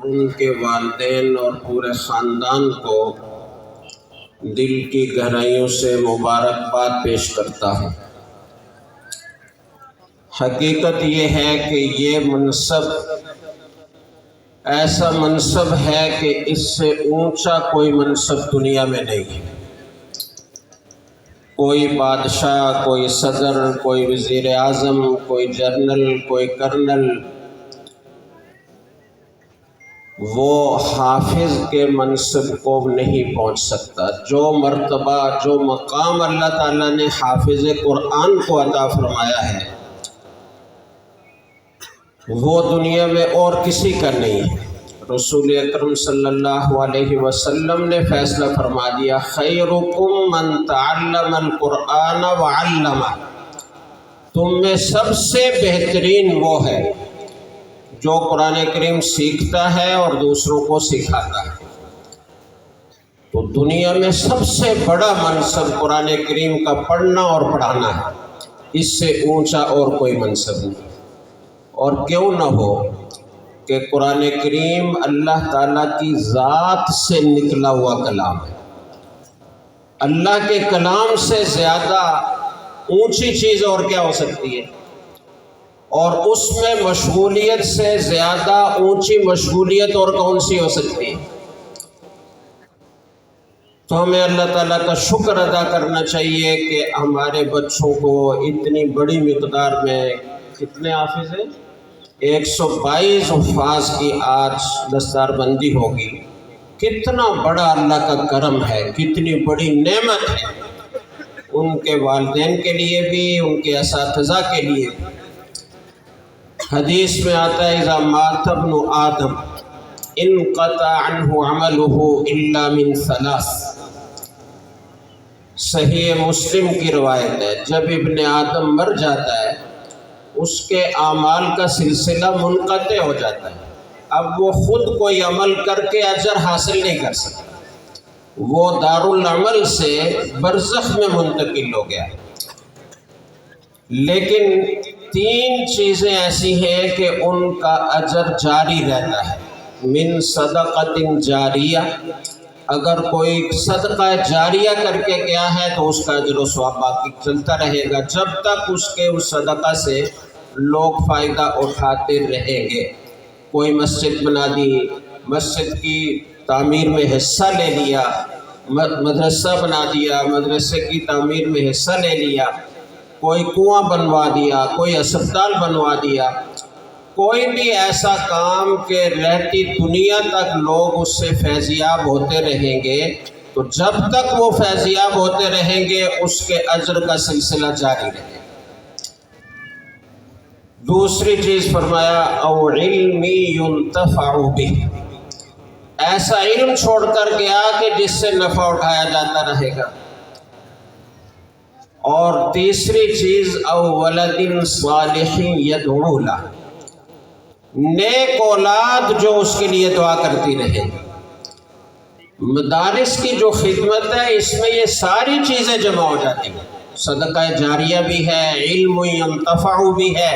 ان کے والدین اور پورے خاندان کو دل کی گہرائیوں سے مبارکباد پیش کرتا ہوں۔ حقیقت یہ ہے کہ یہ منصب ایسا منصب ہے کہ اس سے اونچا کوئی منصب دنیا میں نہیں ہے۔ کوئی بادشاہ، کوئی صدر، کوئی وزیر اعظم، کوئی جنرل، کوئی کرنل وہ حافظ کے منصب کو نہیں پہنچ سکتا۔ جو مرتبہ، جو مقام اللہ تعالیٰ نے حافظ قرآن کو عطا فرمایا ہے وہ دنیا میں اور کسی کا نہیں ہے۔ رسول اکرم صلی اللہ علیہ وسلم نے فیصلہ فرما دیا، خیرکم من تعلم القرآن وعلمہ، تم میں سب سے بہترین وہ ہے جو قرآن کریم سیکھتا ہے اور دوسروں کو سکھاتا ہے۔ تو دنیا میں سب سے بڑا منصب قرآن کریم کا پڑھنا اور پڑھانا ہے، اس سے اونچا اور کوئی منصب نہیں۔ اور کیوں نہ ہو کہ قرآن کریم اللہ تعالیٰ کی ذات سے نکلا ہوا کلام ہے۔ اللہ کے کلام سے زیادہ اونچی چیز اور کیا ہو سکتی ہے؟ اور اس میں مشغولیت سے زیادہ اونچی مشغولیت اور کون سی ہو سکتی ہے؟ تو ہمیں اللہ تعالیٰ کا شکر ادا کرنا چاہیے کہ ہمارے بچوں کو اتنی بڑی مقدار میں کتنے حافظ ہیں؟ 122 حفاظ کی آج دستار بندی ہوگی۔ کتنا بڑا اللہ کا کرم ہے، کتنی بڑی نعمت ہے ان کے والدین کے لیے بھی، ان کے اساتذہ کے لیے بھی۔ حدیث میں آتا ہے اذا مات ابن آدم انقطع عنہ عملہ الا من ثلاث، صحیح مسلم کی روایت ہے، جب ابن آدم مر جاتا ہے اس کے اعمال کا سلسلہ منقطع ہو جاتا ہے۔ اب وہ خود کوئی عمل کر کے اجر حاصل نہیں کر سکتا، وہ دارالعمل سے برزخ میں منتقل ہو گیا۔ لیکن 3 چیزیں ایسی ہیں کہ ان کا اجر جاری رہتا ہے۔ من صدقۃ جاریہ، اگر کوئی صدقہ جاریہ کر کے گیا ہے تو اس کا اجر و ثواب باقی چلتا رہے گا جب تک اس کے اس صدقہ سے لوگ فائدہ اٹھاتے رہیں گے۔ کوئی مسجد بنا دی، مسجد کی تعمیر میں حصہ لے لیا، مدرسہ بنا دیا، مدرسے کی تعمیر میں حصہ لے لیا، کوئی کنواں بنوا دیا، کوئی اسپتال بنوا دیا، کوئی بھی ایسا کام کہ رہتی دنیا تک لوگ اس سے فیضیاب ہوتے رہیں گے، تو جب تک وہ فیضیاب ہوتے رہیں گے اس کے اجر کا سلسلہ جاری رہے گا۔ دوسری چیز فرمایا او علم ينتفع به، ایسا علم چھوڑ کر گیا کہ جس سے نفع اٹھایا جاتا رہے گا۔ اور تیسری چیز او ولد صالح یدعو لہ، نیک اولاد جو اس کے لیے دعا کرتی رہے۔ مدارس کی جو خدمت ہے اس میں یہ ساری چیزیں جمع ہو جاتی ہیں، صدقہ جاریہ بھی ہے، علم ينتفع بھی ہے،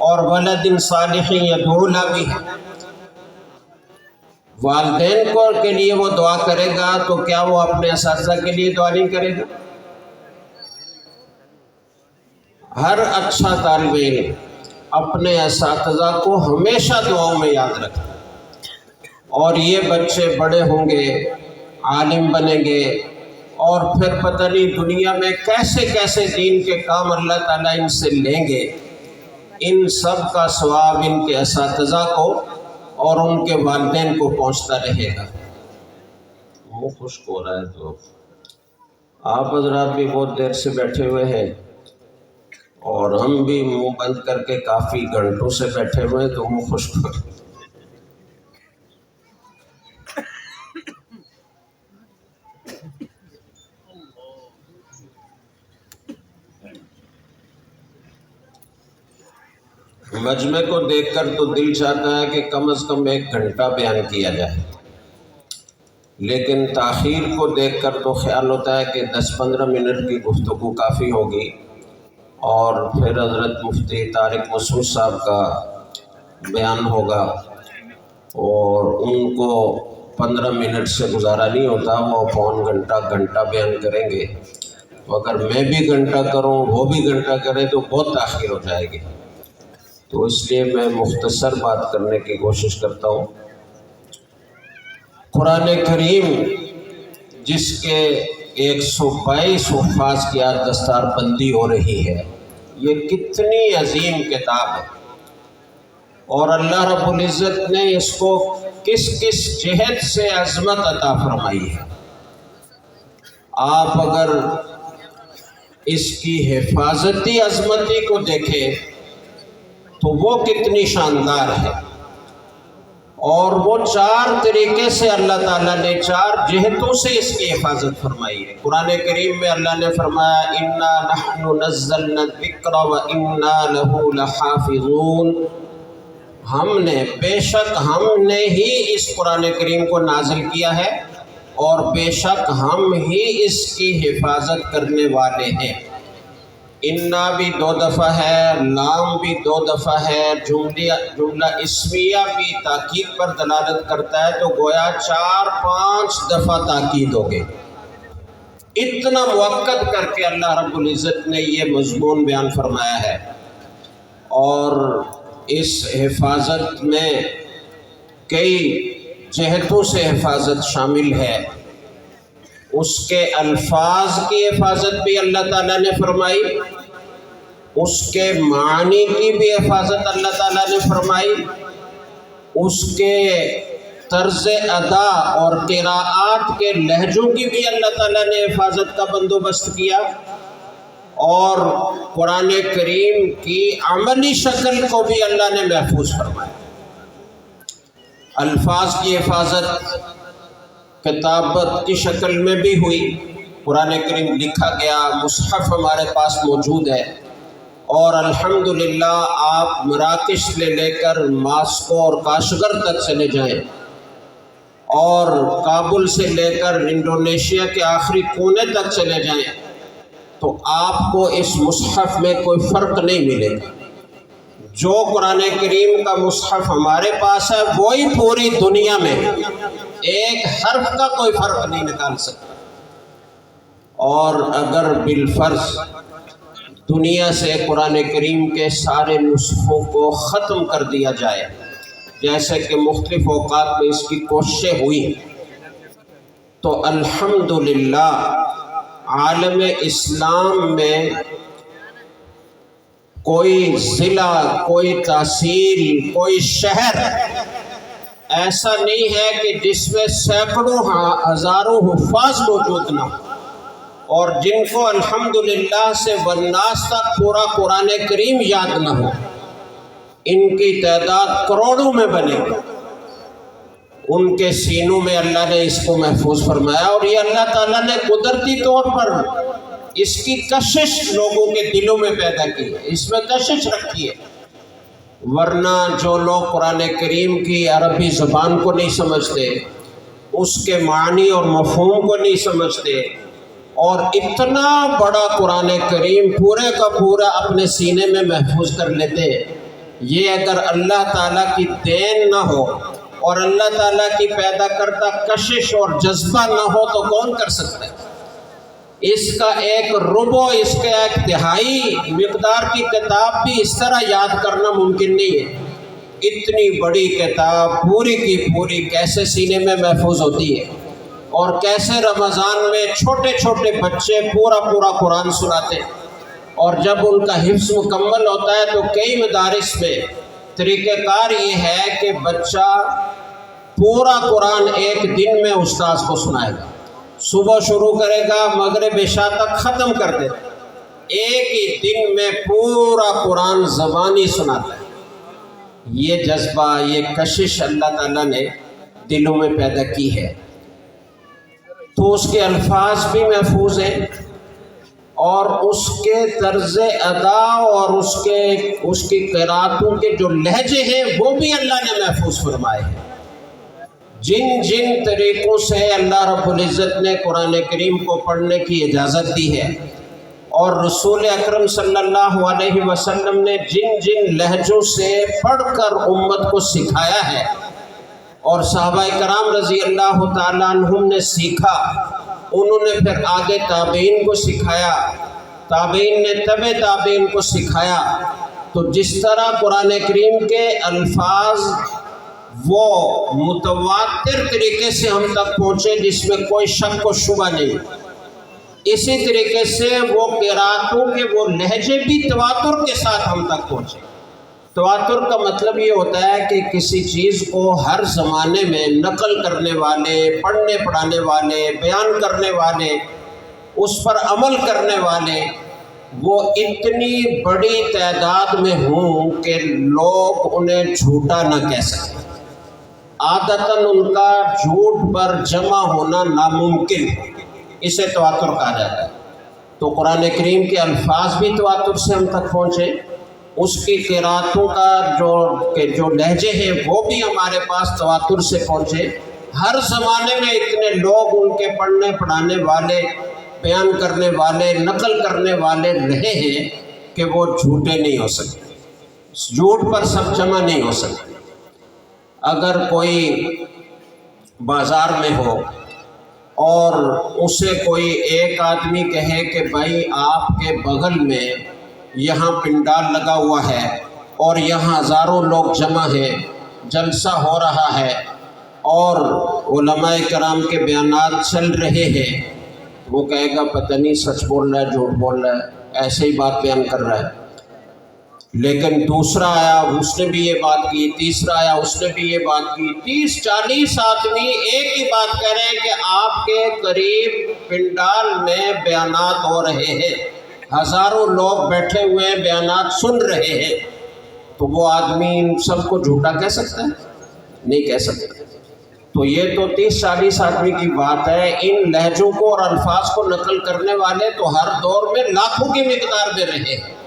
اور ولد صالح یدعو لہ بھی ہے۔ والدین کو کے لیے وہ دعا کرے گا تو کیا وہ اپنے اساتذہ کے لیے دعا نہیں کرے گا؟ ہر اچھا طالب علم اپنے اساتذہ کو ہمیشہ دعاؤں میں یاد رکھے، اور یہ بچے بڑے ہوں گے، عالم بنیں گے، اور پھر پتہ نہیں دنیا میں کیسے کیسے دین کے کام اللہ تعالیٰ ان سے لیں گے۔ ان سب کا ثواب ان کے اساتذہ کو اور ان کے والدین کو پہنچتا رہے گا۔ منہ خشک ہو رہا ہے تو آپ حضرات بھی بہت دیر سے بیٹھے ہوئے ہیں اور ہم بھی منہ بند کر کے کافی گھنٹوں سے بیٹھے ہوئے ہیں تو منہ خشک ہو رہا ہے۔ مجمع کو دیکھ کر تو دل چاہتا ہے کہ کم از کم 1 گھنٹہ بیان کیا جائے، لیکن تاخیر کو دیکھ کر تو خیال ہوتا ہے کہ 10-15 منٹ کی گفتگو کافی ہوگی، اور پھر حضرت مفتی طارق مسعود صاحب کا بیان ہوگا۔ اور ان کو 15 منٹ سے گزارا نہیں ہوتا، وہ پون گھنٹہ بیان کریں گے۔ اگر میں بھی گھنٹہ کروں، وہ بھی گھنٹہ کرے تو بہت تاخیر ہو جائے گی، تو اس لیے میں مختصر بات کرنے کی کوشش کرتا ہوں۔ قرآن کریم جس کے 122 حفاظ کی آج دستار بندی ہو رہی ہے، یہ کتنی عظیم کتاب ہے، اور اللہ رب العزت نے اس کو کس کس جہت سے عظمت عطا فرمائی ہے۔ آپ اگر اس کی حفاظتی عظمتی کو دیکھیں تو وہ کتنی شاندار ہے، اور وہ 4 طریقے سے اللہ تعالیٰ نے 4 جہتوں سے اس کی حفاظت فرمائی ہے۔ قرآن کریم میں اللہ نے فرمایا اِنَّا نَحْنُ نَزَّلْنَا الذِّكْرَ وَإِنَّا لَهُ لَحَافِظُونَ، بے شک ہم نے ہی اس قرآن کریم کو نازل کیا ہے، اور بے شک ہم ہی اس کی حفاظت کرنے والے ہیں۔ انا بھی 2 دفعہ ہے، لام بھی 2 دفعہ ہے، جملہ اسمیہ بھی تاکید پر دلالت کرتا ہے، تو گویا 4-5 دفعہ تاکید ہو گئی۔ اتنا موقت کر کے اللہ رب العزت نے یہ مضمون بیان فرمایا ہے، اور اس حفاظت میں کئی جہتوں سے حفاظت شامل ہے۔ اس کے الفاظ کی حفاظت بھی اللہ تعالیٰ نے فرمائی، اس کے معنی کی بھی حفاظت اللہ تعالیٰ نے فرمائی، اس کے طرز ادا اور قراءات کے لہجوں کی بھی اللہ تعالیٰ نے حفاظت کا بندوبست کیا، اور قرآن کریم کی عملی شکل کو بھی اللہ نے محفوظ فرمایا۔ الفاظ کی حفاظت کتابت کی شکل میں بھی ہوئی، قرآن کریم لکھا گیا، مصحف ہمارے پاس موجود ہے، اور الحمدللہ آپ مراکش سے لے کر ماسکو اور کاشغر تک چلے جائیں، اور کابل سے لے کر انڈونیشیا کے آخری کونے تک چلے جائیں، تو آپ کو اس مصحف میں کوئی فرق نہیں ملے گا۔ جو قرآن کریم کا مصحف ہمارے پاس ہے وہی پوری دنیا میں ایک حرف کا کوئی فرق نہیں نکال سکتا۔ اور اگر بالفرض دنیا سے قرآن کریم کے سارے نسخوں کو ختم کر دیا جائے، جیسے کہ مختلف اوقات میں اس کی کوششیں ہوئی، تو الحمدللہ عالم اسلام میں کوئی ضلع، کوئی تحصیل، کوئی شہر ایسا نہیں ہے کہ جس میں سینکڑوں ہزاروں حفاظ موجود نہ ہو، اور جن کو الحمدللہ سے والناس تک پورا قرآن کریم یاد نہ ہو۔ ان کی تعداد کروڑوں میں بنے گی۔ ان کے سینوں میں اللہ نے اس کو محفوظ فرمایا، اور یہ اللہ تعالیٰ نے قدرتی طور پر اس کی کشش لوگوں کے دلوں میں پیدا کی ہے، اس میں کشش رکھی ہے، ورنہ جو لوگ قرآن کریم کی عربی زبان کو نہیں سمجھتے، اس کے معنی اور مفہوم کو نہیں سمجھتے، اور اتنا بڑا قرآن کریم پورے کا پورا اپنے سینے میں محفوظ کر لیتے، یہ اگر اللہ تعالیٰ کی دین نہ ہو اور اللہ تعالیٰ کی پیدا کرتا کشش اور جذبہ نہ ہو تو کون کر سکتا ہے؟ اس کا 1/4، اس کا 1/3 مقدار کی کتاب بھی اس طرح یاد کرنا ممکن نہیں ہے۔ اتنی بڑی کتاب پوری کی پوری کیسے سینے میں محفوظ ہوتی ہے، اور کیسے رمضان میں چھوٹے چھوٹے بچے پورا قرآن سناتے ہیں، اور جب ان کا حفظ مکمل ہوتا ہے تو کئی مدارس میں طریقہ کار یہ ہے کہ بچہ پورا قرآن ایک دن میں استاذ کو سنائے گا، صبح شروع کرے گا، مغرب عشاء تک ختم کر دے گا، ایک ہی دن میں پورا قرآن زبانی سناتا ہے۔ یہ جذبہ، یہ کشش اللہ تعالیٰ نے دلوں میں پیدا کی ہے، تو اس کے الفاظ بھی محفوظ ہیں، اور اس کے طرز ادا اور اس کی قراتوں کے جو لہجے ہیں وہ بھی اللہ نے محفوظ فرمائے ہیں۔ جن جن طریقوں سے اللہ رب العزت نے قرآن کریم کو پڑھنے کی اجازت دی ہے، اور رسول اکرم صلی اللہ علیہ وسلم نے جن جن لہجوں سے پڑھ کر امت کو سکھایا ہے، اور صحابہ کرام رضی اللہ تعالیٰ عنہم نے سیکھا، انہوں نے پھر آگے تابعین کو سکھایا، تابعین نے تبع تابعین کو سکھایا۔ تو جس طرح قرآن کریم کے الفاظ وہ متواتر طریقے سے ہم تک پہنچے جس میں کوئی شک و شبہ نہیں، اسی طریقے سے وہ قراتوں کے وہ لہجے بھی تواتر کے ساتھ ہم تک پہنچے۔ تواتر کا مطلب یہ ہوتا ہے کہ کسی چیز کو ہر زمانے میں نقل کرنے والے، پڑھنے پڑھانے والے، بیان کرنے والے، اس پر عمل کرنے والے وہ اتنی بڑی تعداد میں ہوں کہ لوگ انہیں جھوٹا نہ کہہ سکیں۔ عادتاً ان کا جھوٹ پر جمع ہونا ناممکن، اسے تواتر کہا جاتا ہے۔ تو قرآن کریم کے الفاظ بھی تواتر سے ہم تک پہنچے، اس کی قراتوں کا جو لہجے ہیں وہ بھی ہمارے پاس تواتر سے پہنچے۔ ہر زمانے میں اتنے لوگ ان کے پڑھنے پڑھانے والے، بیان کرنے والے، نقل کرنے والے رہے ہیں کہ وہ جھوٹے نہیں ہو سکتے، جھوٹ پر سب جمع نہیں ہو سکتے۔ اگر کوئی بازار میں ہو اور اسے کوئی ایک آدمی کہے کہ بھائی آپ کے بغل میں یہاں پنڈال لگا ہوا ہے اور یہاں ہزاروں لوگ جمع ہیں، جلسہ ہو رہا ہے اور علماء کرام کے بیانات چل رہے ہیں، وہ کہے گا پتہ نہیں سچ بول رہا ہے جھوٹ بول رہا ہے، ایسے ہی بات بیان کر رہا ہے۔ لیکن دوسرا آیا، اس نے بھی یہ بات کی، تیسرا آیا، اس نے بھی یہ بات کی، 30-40 آدمی ایک ہی بات کہہ رہے ہیں کہ آپ کے قریب پنڈال میں بیانات ہو رہے ہیں، ہزاروں لوگ بیٹھے ہوئے ہیں، بیانات سن رہے ہیں، تو وہ آدمی ان سب کو جھوٹا کہہ سکتا ہے؟ نہیں کہہ سکتا۔ تو یہ تو 30-40 آدمی کی بات ہے۔ ان لہجوں کو اور الفاظ کو نقل کرنے والے تو ہر دور میں لاکھوں کی مقدار میں رہے ہیں،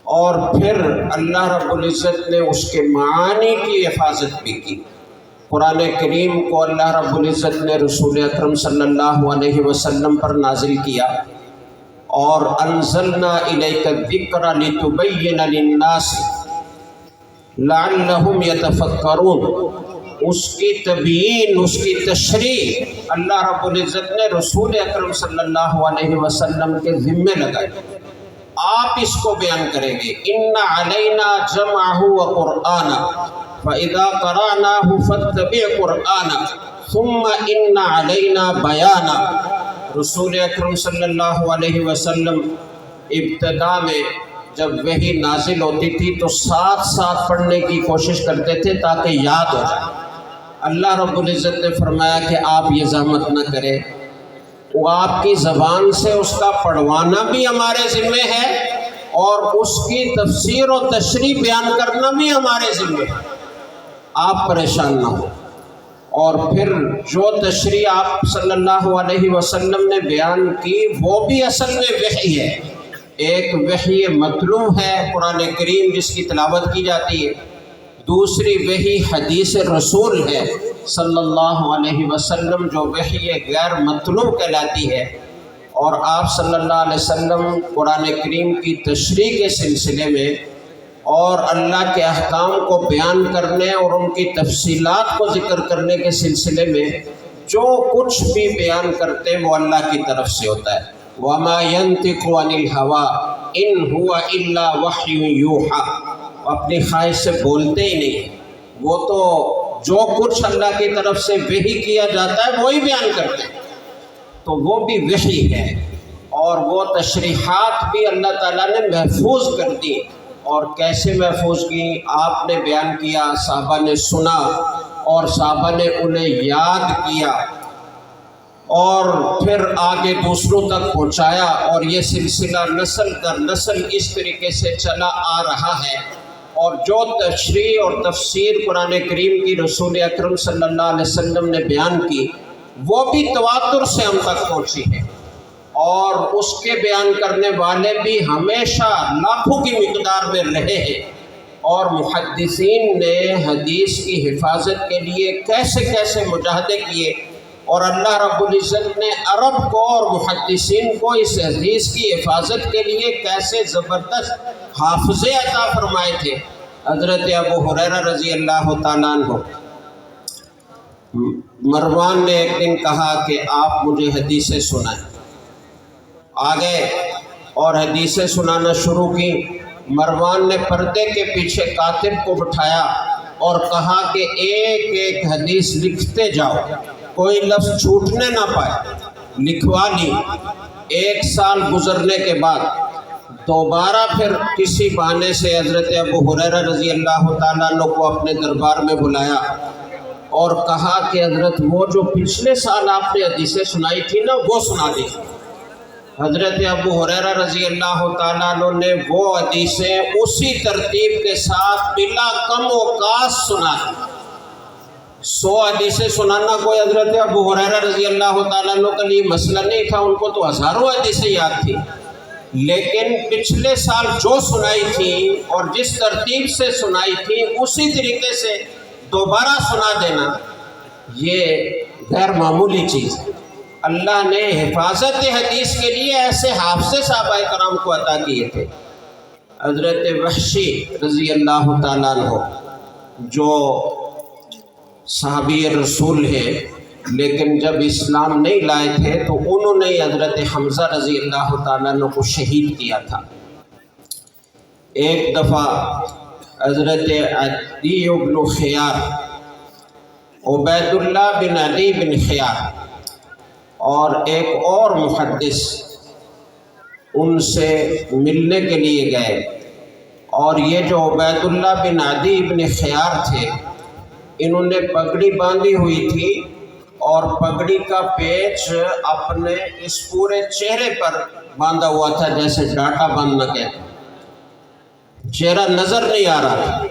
اور پھر اللہ رب العزت نے اس کے معانی کی حفاظت بھی کی۔ قرآن کریم کو اللہ رب العزت نے رسول اکرم صلی اللہ علیہ وسلم پر نازل کیا، اور انزلنا الیک الذکر لتبین للناس لعلہم یتفکرون، اس کی تبیین، اس کی تشریح اللہ رب العزت نے رسول اکرم صلی اللہ علیہ وسلم کے ذمے لگائی۔ آپ اس کو بیان کریں گے۔ ان علینا جمعہ وقرآنہ فاذا قرأناہ فاتبع قرآنہ ثم ان علینا بیانہ۔ رسول اکرم صلی اللہ علیہ وسلم ابتدا میں جب وحی نازل ہوتی تھی تو ساتھ ساتھ پڑھنے کی کوشش کرتے تھے تاکہ یاد ہو جائے۔ اللہ رب العزت نے فرمایا کہ آپ یہ زحمت نہ کریں، وہ آپ کی زبان سے اس کا پڑھوانا بھی ہمارے ذمے ہے اور اس کی تفسیر و تشریح بیان کرنا بھی ہمارے ذمے ہے، آپ پریشان نہ ہو۔ اور پھر جو تشریح آپ صلی اللہ علیہ وسلم نے بیان کی وہ بھی اصل میں وحی ہے۔ ایک وحی متلو ہے قرآن کریم جس کی تلاوت کی جاتی ہے، دوسری وحی حدیث رسول ہے صلی اللہ علیہ وسلم جو وحی غیر مطلوب کہلاتی ہے۔ اور آپ صلی اللہ علیہ وسلم قرآن کریم کی تشریح کے سلسلے میں اور اللہ کے احکام کو بیان کرنے اور ان کی تفصیلات کو ذکر کرنے کے سلسلے میں جو کچھ بھی بیان کرتے وہ اللہ کی طرف سے ہوتا ہے۔ وَمَا يَنطِقُ عَنِ الْهَوَىٰ إِنْ هُوَ إِلَّا وَحْيٌ يُوحَىٰ، اپنی خواہش سے بولتے ہی نہیں، وہ تو جو کچھ اللہ کی طرف سے وحی کیا جاتا ہے وہی بیان کرتے ہیں، تو وہ بھی وحی ہے۔ اور وہ تشریحات بھی اللہ تعالیٰ نے محفوظ کر دی، اور کیسے محفوظ کی؟ آپ نے بیان کیا، صحابہ نے سنا اور صحابہ نے انہیں یاد کیا اور پھر آگے دوسروں تک پہنچایا، اور یہ سلسلہ نسل در نسل اس طریقے سے چلا آ رہا ہے۔ اور جو تشریح اور تفسیر قرآن کریم کی رسول اکرم صلی اللہ علیہ وسلم نے بیان کی وہ بھی تواتر سے ہم تک پہنچی ہے، اور اس کے بیان کرنے والے بھی ہمیشہ لاکھوں کی مقدار میں رہے ہیں۔ اور محدثین نے حدیث کی حفاظت کے لیے کیسے کیسے مجاہدے کیے، اور اللہ رب العزت نے عرب کو اور محدثین کو اس حدیث کی حفاظت کے لیے کیسے زبردست حافظے عطا فرمائے تھے۔ حضرت ابو ہریرہ رضی اللہ تعالیٰ عنہ مروان نے ایک دن کہا کہ آپ مجھے حدیثیں سنائیں۔ آ گئے اور حدیثیں سنانا شروع کی۔ مروان نے پردے کے پیچھے کاتب کو بٹھایا اور کہا کہ ایک ایک حدیث لکھتے جاؤ، کوئی لفظ چھوٹنے نہ پائے۔ لکھوا لی۔ 1 سال گزرنے کے بعد دوبارہ پھر کسی بہانے سے حضرت ابو ہریرہ رضی اللہ تعالیٰ عنہ کو اپنے دربار میں بلایا اور کہا کہ حضرت وہ جو پچھلے سال آپ نے حدیثیں سنائی تھی نا وہ سنا دی۔ حضرت ابو ہریرہ رضی اللہ تعالیٰ عنہ نے وہ حدیثیں اسی ترتیب کے ساتھ بلا کم و کاس سنا دی۔ 100 حدیثیں سنانا کوئی حضرت ابو ہریرہ رضی اللہ تعالیٰ عنہ کے لیے مسئلہ نہیں تھا، ان کو تو ہزاروں حدیثیں یاد تھی، لیکن پچھلے سال جو سنائی تھی اور جس ترتیب سے سنائی تھی اسی طریقے سے دوبارہ سنا دینا یہ غیر معمولی چیز ہے۔ اللہ نے حفاظت حدیث کے لیے ایسے حافظ صحابہ کرام کو عطا کیے تھے۔ حضرت وحشی رضی اللہ تعالیٰ عنہ جو صحابی رسول ہے لیکن جب اسلام نہیں لائے تھے تو انہوں نے حضرت حمزہ رضی اللہ تعالیٰ عنہ کو شہید کیا تھا۔ ایک دفعہ حضرت عدی بن خیار، عبید اللہ بن عدی بن خیار اور ایک اور محدث ان سے ملنے کے لیے گئے، اور یہ جو عبید اللہ بن عدی بن خیار تھے انہوں نے پگڑی باندھی ہوئی تھی اور پگڑی کا پیچ اپنے اس پورے چہرے پر باندھا ہوا تھا، جیسے ڈاٹا باندھنا کہتے ہیں، چہرہ نظر نہیں آ رہا تھا۔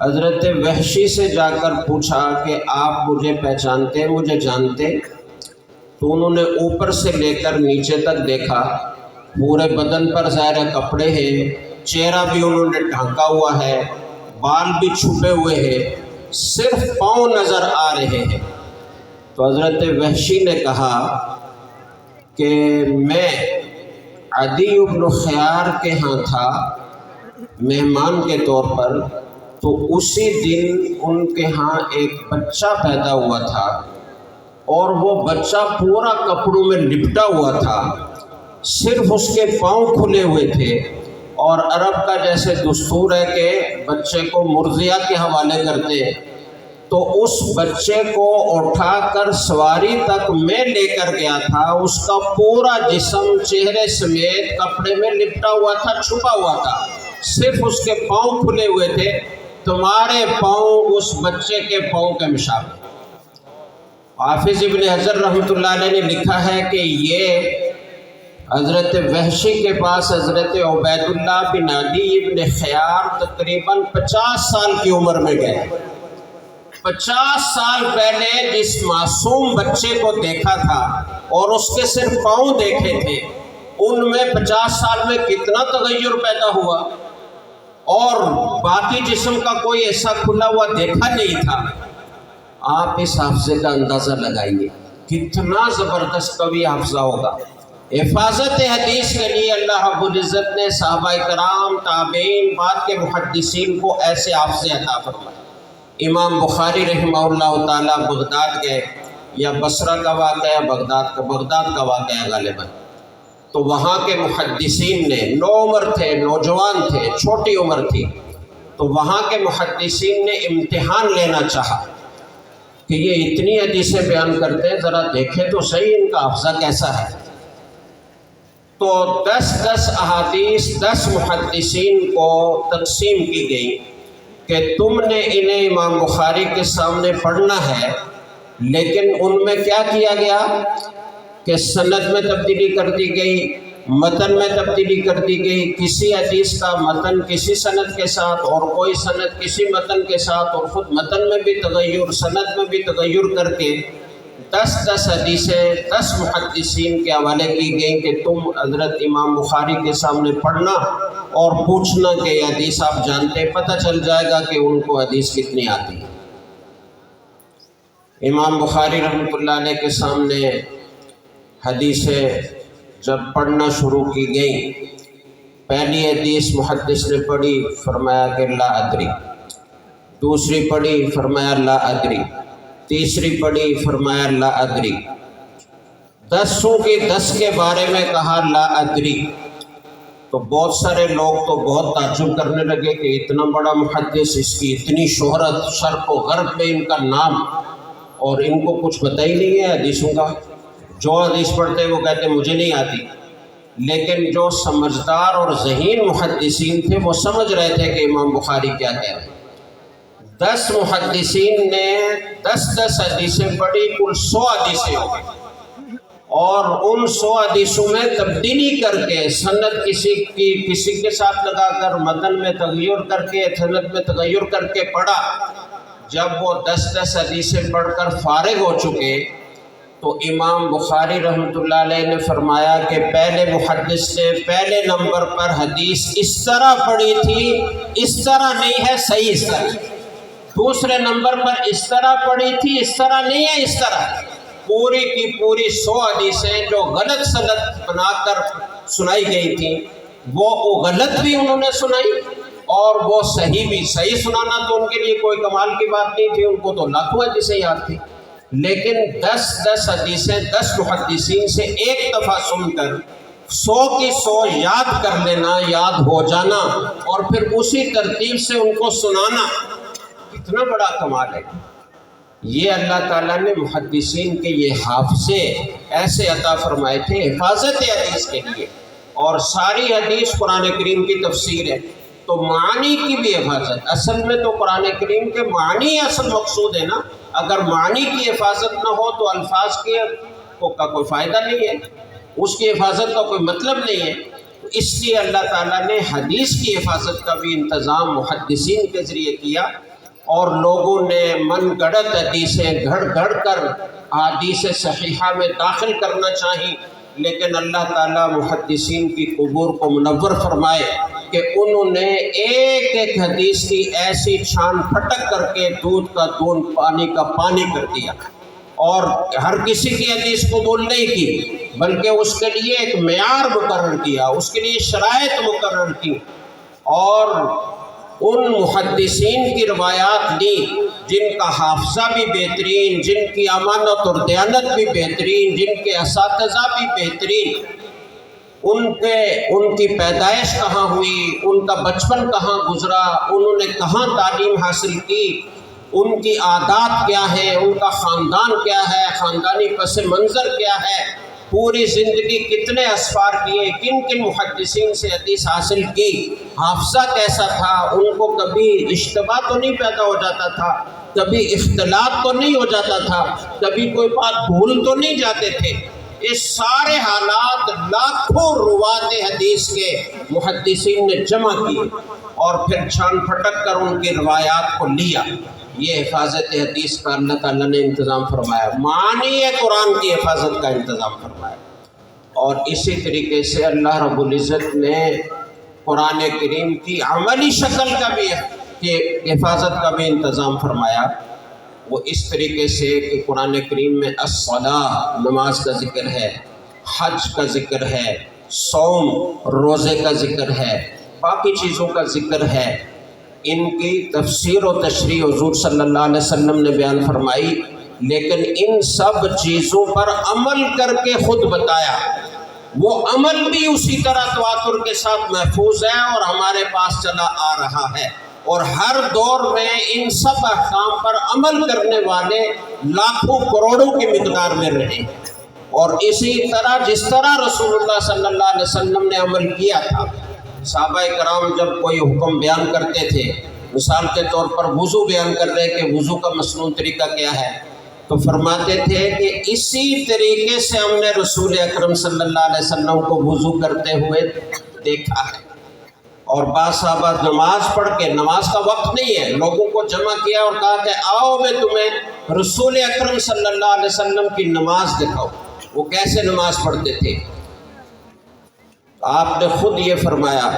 حضرت وحشی سے جا کر پوچھا کہ آپ مجھے پہچانتے، مجھے جانتے؟ تو انہوں نے اوپر سے لے کر نیچے تک دیکھا، پورے بدن پر ظاہر کپڑے ہیں، چہرہ بھی انہوں نے ڈھانکا ہوا ہے، بال بھی چھپے ہوئے ہیں، صرف پاؤں نظر آ رہے ہیں۔ تو حضرت وحشی نے کہا کہ میں عدی بن خیار کے ہاں تھا مہمان کے طور پر، تو اسی دن ان کے ہاں ایک بچہ پیدا ہوا تھا اور وہ بچہ پورا کپڑوں میں لپٹا ہوا تھا، صرف اس کے پاؤں کھلے ہوئے تھے، اور عرب کا جیسے دستور ہے کہ بچے کو مرضیہ کے حوالے کرتے، تو اس بچے کو اٹھا کر سواری تک میں لے کر گیا تھا، اس کا پورا جسم چہرے سمیت کپڑے میں لپٹا ہوا تھا، چھپا ہوا تھا، صرف اس کے پاؤں کھلے ہوئے تھے، تمہارے پاؤں اس بچے کے پاؤں کے مشابہ۔ حافظ ابن حجر رحمۃ اللہ علیہ نے لکھا ہے کہ یہ حضرت وحشی کے پاس حضرت عبید اللہ بن عدی بن خیار تقریباً 50 سال کی عمر میں گئے۔ 50 سال پہلے جس معصوم بچے کو دیکھا تھا اور اس کے صرف پاؤں دیکھے تھے، ان میں 50 سال میں کتنا تغیر پیدا ہوا، اور باقی جسم کا کوئی ایسا کھلا ہوا دیکھا نہیں تھا۔ آپ اس حافظے کا اندازہ لگائیے کتنا زبردست قوی حافظہ ہوگا۔ حفاظت حدیث کے لیے اللہ رب العزت نے صحابہ کرام، تابعین، بعد کے محدثین کو ایسے حافظے عطا فرمائے۔ امام بخاری رحمہ اللہ تعالیٰ بغداد گئے، یا بصرہ کا واقعہ بغداد کا واقعہ غالباً، تو وہاں کے محدثین نے، نوعمر تھے، نوجوان تھے، چھوٹی عمر تھی، تو وہاں کے محدثین نے امتحان لینا چاہا کہ یہ اتنی حدیثیں بیان کرتے ہیں، ذرا دیکھیں تو صحیح ان کا حافظہ کیسا ہے۔ تو 10 احادیث 10 محدثین کو تقسیم کی گئی کہ تم نے انہیں امام بخاری کے سامنے پڑھنا ہے، لیکن ان میں کیا کیا گیا کہ سند میں تبدیلی کر دی گئی، متن میں تبدیلی کر دی گئی، کسی حدیث کا متن کسی سند کے ساتھ اور کوئی سند کسی متن کے ساتھ، اور خود متن میں بھی تغیر، سند میں بھی تغیر کر کے 10 حدیثیں 10 محدثین کے حوالے کی گئیں کہ تم حضرت امام بخاری کے سامنے پڑھنا اور پوچھنا کہ یہ حدیث آپ جانتے ہیں، پتہ چل جائے گا کہ ان کو حدیث کتنی آتی ہے۔ امام بخاری رحمۃ اللہ علیہ کے سامنے حدیثیں جب پڑھنا شروع کی گئیں، پہلی حدیث محدث نے پڑھی، فرمایا کہ لا ادری، دوسری پڑھی، فرمایا لا ادری، تیسری پڑھی فرمایا لا ادری، 10 کی 10 کے بارے میں کہا لا ادری، تو بہت سارے لوگ تو بہت تعجب کرنے لگے کہ اتنا بڑا محدث، اس کی اتنی شہرت، شرق و غرب میں ان کا نام، اور ان کو کچھ پتہ ہی نہیں ہے حدیثوں کا۔ جو حدیث پڑھتے وہ کہتے مجھے نہیں آتی، لیکن جو سمجھدار اور ذہین محدثین تھے وہ سمجھ رہے تھے کہ امام بخاری کیا کہہ رہے ہیں۔ 10 محدثین نے 10 حدیثیں پڑھی، کل 100 حدیثیں ہو گئی، اور ان 100 حدیثوں میں تبدیلی کر کے سند کسی کے ساتھ لگا کر، متن میں تغیر کر کے، سند میں تغیر کر کے پڑھا۔ جب وہ 10 حدیثیں پڑھ کر فارغ ہو چکے تو امام بخاری رحمۃ اللہ علیہ نے فرمایا کہ پہلے محدث نے پہلے نمبر پر حدیث اس طرح پڑھی تھی، اس طرح نہیں ہے، صحیح اس طرح۔ دوسرے نمبر پر اس طرح پڑھی تھی، اس طرح نہیں ہے، اس طرح۔ پوری کی پوری 100 حدیثیں جو غلط سند بنا کر سنائی گئی تھیں، وہ غلط بھی انہوں نے سنائی اور وہ صحیح بھی۔ صحیح سنانا تو ان کے لیے کوئی کمال کی بات نہیں تھی، ان کو تو لاکھوں حدیثیں یاد تھی، لیکن 10 حدیثیں 10 محدثین سے ایک دفعہ سن کر 100 کی 100 یاد کر لینا، یاد ہو جانا، اور پھر اسی ترتیب سے ان کو سنانا، کتنا بڑا کمال ہے۔ یہ اللہ تعالیٰ نے محدثین کے یہ حافظے ایسے عطا فرمائے تھے حفاظت حدیث کے لیے، اور ساری حدیث قرآن کریم کی تفسیر ہے، تو معنی کی بھی حفاظت۔ اصل میں تو قرآن کریم کے معنی اصل مقصود ہے نا، اگر معنی کی حفاظت نہ ہو تو الفاظ کا کوئی فائدہ نہیں ہے، اس کی حفاظت کا کوئی مطلب نہیں ہے۔ اس لیے اللہ تعالیٰ نے حدیث کی حفاظت کا بھی انتظام محدثین کے ذریعے کیا، اور لوگوں نے من گڑت حدیثیں گھڑ گھڑ کر احادیث صحیحہ میں داخل کرنا چاہی، لیکن اللہ تعالیٰ محدثین کی قبور کو منور فرمائے کہ انہوں نے ایک ایک حدیث کی ایسی چھان پھٹک کر کے دودھ کا دودھ، پانی کا پانی کر دیا، اور ہر کسی کی حدیث قبول نہیں کی، بلکہ اس کے لیے ایک معیار مقرر کیا، اس کے لیے شرائط مقرر کی، اور ان محدثین کی روایات لی جن کا حافظہ بھی بہترین، جن کی امانت اور دیانت بھی بہترین، جن کے اساتذہ بھی بہترین، ان کی پیدائش کہاں ہوئی، ان کا بچپن کہاں گزرا، انہوں نے کہاں تعلیم حاصل کی، ان کی عادات کیا ہے، ان کا خاندان کیا ہے، خاندانی پس منظر کیا ہے، پوری زندگی کتنے اسفار کیے، کن کن محدثین سے حدیث حاصل کی، حافظہ کیسا تھا، ان کو کبھی اشتباہ تو نہیں پیدا ہو جاتا تھا، کبھی اختلاط تو نہیں ہو جاتا تھا، کبھی کوئی بات بھول تو نہیں جاتے تھے۔ اس سارے حالات لاکھوں روات حدیث کے محدثین نے جمع کیے اور پھر چھان پھٹک کر ان کی روایات کو لیا۔ یہ حفاظت حدیث کا اللہ تعالیٰ نے انتظام فرمایا، معنی قرآن کی حفاظت کا انتظام فرمایا، اور اسی طریقے سے اللہ رب العزت نے قرآن کریم کی عملی شکل کا بھی حفاظت کا بھی انتظام فرمایا۔ وہ اس طریقے سے کہ قرآن کریم میں الصلاۃ، نماز کا ذکر ہے، حج کا ذکر ہے، صوم روزے کا ذکر ہے، باقی چیزوں کا ذکر ہے۔ ان کی تفسیر و تشریح حضور صلی اللہ علیہ وسلم نے بیان فرمائی، لیکن ان سب چیزوں پر عمل کر کے خود بتایا۔ وہ عمل بھی اسی طرح تواتر کے ساتھ محفوظ ہے اور ہمارے پاس چلا آ رہا ہے، اور ہر دور میں ان سب احکام پر عمل کرنے والے لاکھوں کروڑوں کی مقدار میں رہے، اور اسی طرح جس طرح رسول اللہ صلی اللہ علیہ وسلم نے عمل کیا تھا۔ صحابہ کرام جب کوئی حکم بیان کرتے تھے، مثال کے طور پر وضو بیان کر رہے کہ وضو کا مسنون طریقہ کیا ہے، تو فرماتے تھے کہ اسی طریقے سے ہم نے رسول اکرم صلی اللہ علیہ وسلم کو وضو کرتے ہوئے دیکھا ہے۔ اور بعض صحابہ نماز پڑھ کے، نماز کا وقت نہیں ہے، لوگوں کو جمع کیا اور کہا کہ آؤ میں تمہیں رسول اکرم صلی اللہ علیہ وسلم کی نماز دکھاؤ، وہ کیسے نماز پڑھتے تھے۔ آپ نے خود یہ فرمایا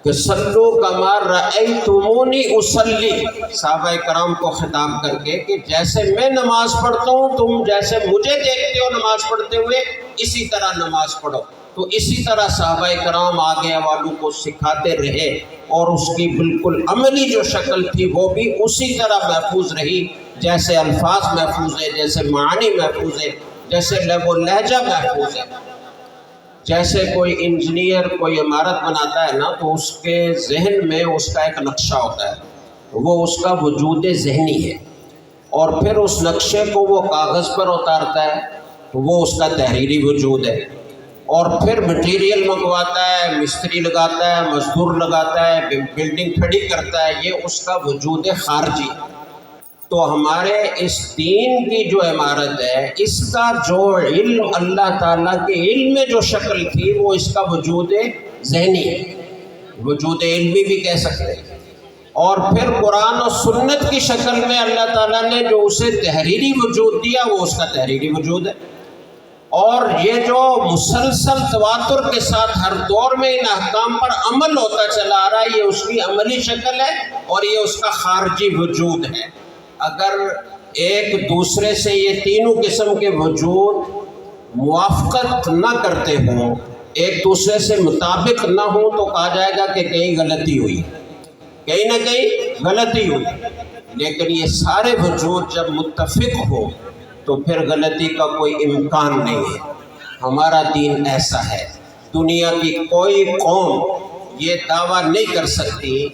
کہ صلو کما رأیتمونی اصلی، صحابہ کرام کو خطاب کر کے کہ جیسے میں نماز پڑھتا ہوں تم جیسے مجھے دیکھتے ہو نماز پڑھتے ہوئے اسی طرح نماز پڑھو۔ تو اسی طرح صحابہ کرام آگے والوں کو سکھاتے رہے، اور اس کی بالکل عملی جو شکل تھی وہ بھی اسی طرح محفوظ رہی، جیسے الفاظ محفوظ ہیں، جیسے معانی محفوظ ہیں، جیسے لب و لہجہ محفوظ ہے۔ جیسے کوئی انجینئر کوئی عمارت بناتا ہے نا تو اس کے ذہن میں اس کا ایک نقشہ ہوتا ہے، وہ اس کا وجود ذہنی ہے، اور پھر اس نقشے کو وہ کاغذ پر اتارتا ہے تو وہ اس کا تحریری وجود ہے، اور پھر مٹیریل منگواتا ہے، مستری لگاتا ہے، مزدور لگاتا ہے، بلڈنگ کھڑی کرتا ہے، یہ اس کا وجود خارجی۔ تو ہمارے اس دین کی جو عمارت ہے، اس کا جو علم اللہ تعالیٰ کے علم میں جو شکل تھی وہ اس کا وجود ذہنی ہے، وجود علمی بھی کہہ سکتے ہیں۔ اور پھر قرآن و سنت کی شکل میں اللہ تعالیٰ نے جو اسے تحریری وجود دیا وہ اس کا تحریری وجود ہے۔ اور یہ جو مسلسل تواتر کے ساتھ ہر دور میں ان احکام پر عمل ہوتا چلا آ رہا ہے، یہ اس کی عملی شکل ہے اور یہ اس کا خارجی وجود ہے۔ اگر ایک دوسرے سے یہ تینوں قسم کے وجود موافقت نہ کرتے ہوں، ایک دوسرے سے مطابق نہ ہوں، تو کہا جائے گا کہ کہیں غلطی ہوئی، کہیں نہ کہیں غلطی ہوئی۔ لیکن یہ سارے وجود جب متفق ہو تو پھر غلطی کا کوئی امکان نہیں ہے۔ ہمارا دین ایسا ہے، دنیا کی کوئی قوم یہ دعویٰ نہیں کر سکتی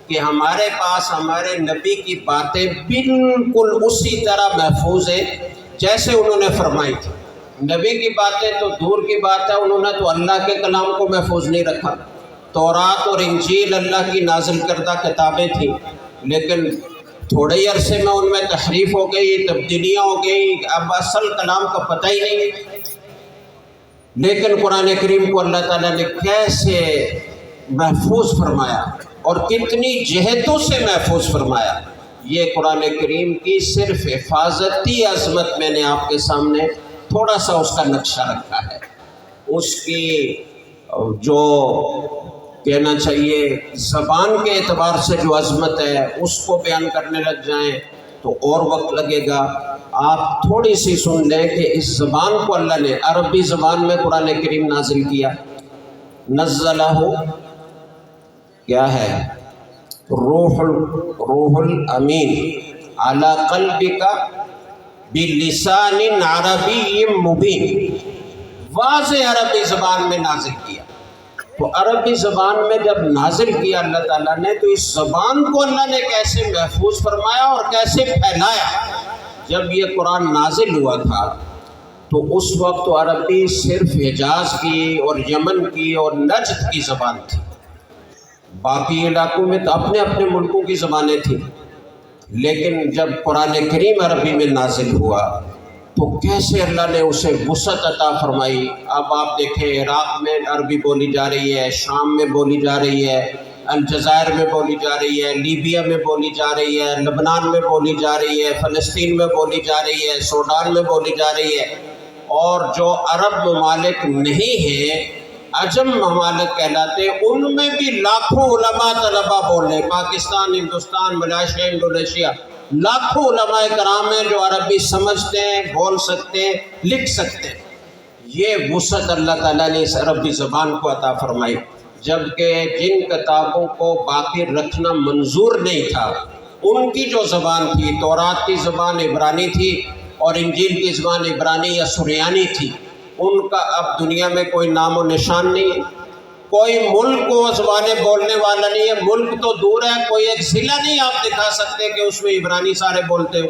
کہ ہمارے پاس ہمارے نبی کی باتیں بالکل اسی طرح محفوظ ہیں جیسے انہوں نے فرمائی تھی۔ نبی کی باتیں تو دور کی بات ہے، انہوں نے تو اللہ کے کلام کو محفوظ نہیں رکھا۔ تورات اور انجیل اللہ کی نازل کردہ کتابیں تھیں، لیکن تھوڑے ہی عرصے میں ان میں تحریف ہو گئی، تبدیلیاں ہو گئی، اب اصل کلام کا پتہ ہی نہیں ہے۔ لیکن قرآن کریم کو اللہ تعالیٰ نے کیسے محفوظ فرمایا اور کتنی جہتوں سے محفوظ فرمایا، یہ قرآن کریم کی صرف حفاظتی عظمت میں نے آپ کے سامنے تھوڑا سا اس کا نقشہ رکھا ہے۔ اس کی جو کہنا چاہیے زبان کے اعتبار سے جو عظمت ہے اس کو بیان کرنے لگ جائیں تو اور وقت لگے گا۔ آپ تھوڑی سی سن لیں کہ اس زبان کو اللہ نے عربی زبان میں قرآن کریم نازل کیا۔ نزلہ کیا ہے؟ روح الامین علی قلبک بلسان عربی مبین، واضح عربی زبان میں نازل کیا۔ تو عربی زبان میں جب نازل کیا اللہ تعالیٰ نے تو اس زبان کو اللہ نے کیسے محفوظ فرمایا اور کیسے پھیلایا۔ جب یہ قرآن نازل ہوا تھا تو اس وقت تو عربی صرف حجاز کی اور یمن کی اور نجد کی زبان تھی، باقی علاقوں میں تو اپنے اپنے ملکوں کی زبانیں تھیں۔ لیکن جب قرآن کریم عربی میں نازل ہوا تو کیسے اللہ نے اسے وسعت عطا فرمائی۔ اب آپ دیکھیں عراق میں عربی بولی جا رہی ہے، شام میں بولی جا رہی ہے، الجزائر میں بولی جا رہی ہے، لیبیا میں بولی جا رہی ہے، لبنان میں بولی جا رہی ہے، فلسطین میں بولی جا رہی ہے، سوڈان میں بولی جا رہی ہے۔ اور جو عرب ممالک نہیں ہیں، عجم ممالک کہلاتے، ان میں بھی لاکھوں علماء طلبہ بول رہے ہیں۔ پاکستان، ہندوستان، ملائیشیا، انڈونیشیا، لاکھوں علماء کرام ہیں جو عربی سمجھتے ہیں، بول سکتے ہیں، لکھ سکتے ہیں۔ یہ وسعت اللہ تعالیٰ نے اس عربی زبان کو عطا فرمائی، جبکہ جن کتابوں کو باقی رکھنا منظور نہیں تھا ان کی جو زبان تھی، تورات کی زبان عبرانی تھی اور انجیل کی زبان عبرانی یا سریانی تھی، ان کا اب دنیا میں کوئی نام و نشان نہیں ہے۔ کوئی ملک وہ زبانیں بولنے والا نہیں ہے، ملک تو دور ہے، کوئی ایک ضلع نہیں آپ دکھا سکتے کہ اس میں عبرانی سارے بولتے ہو۔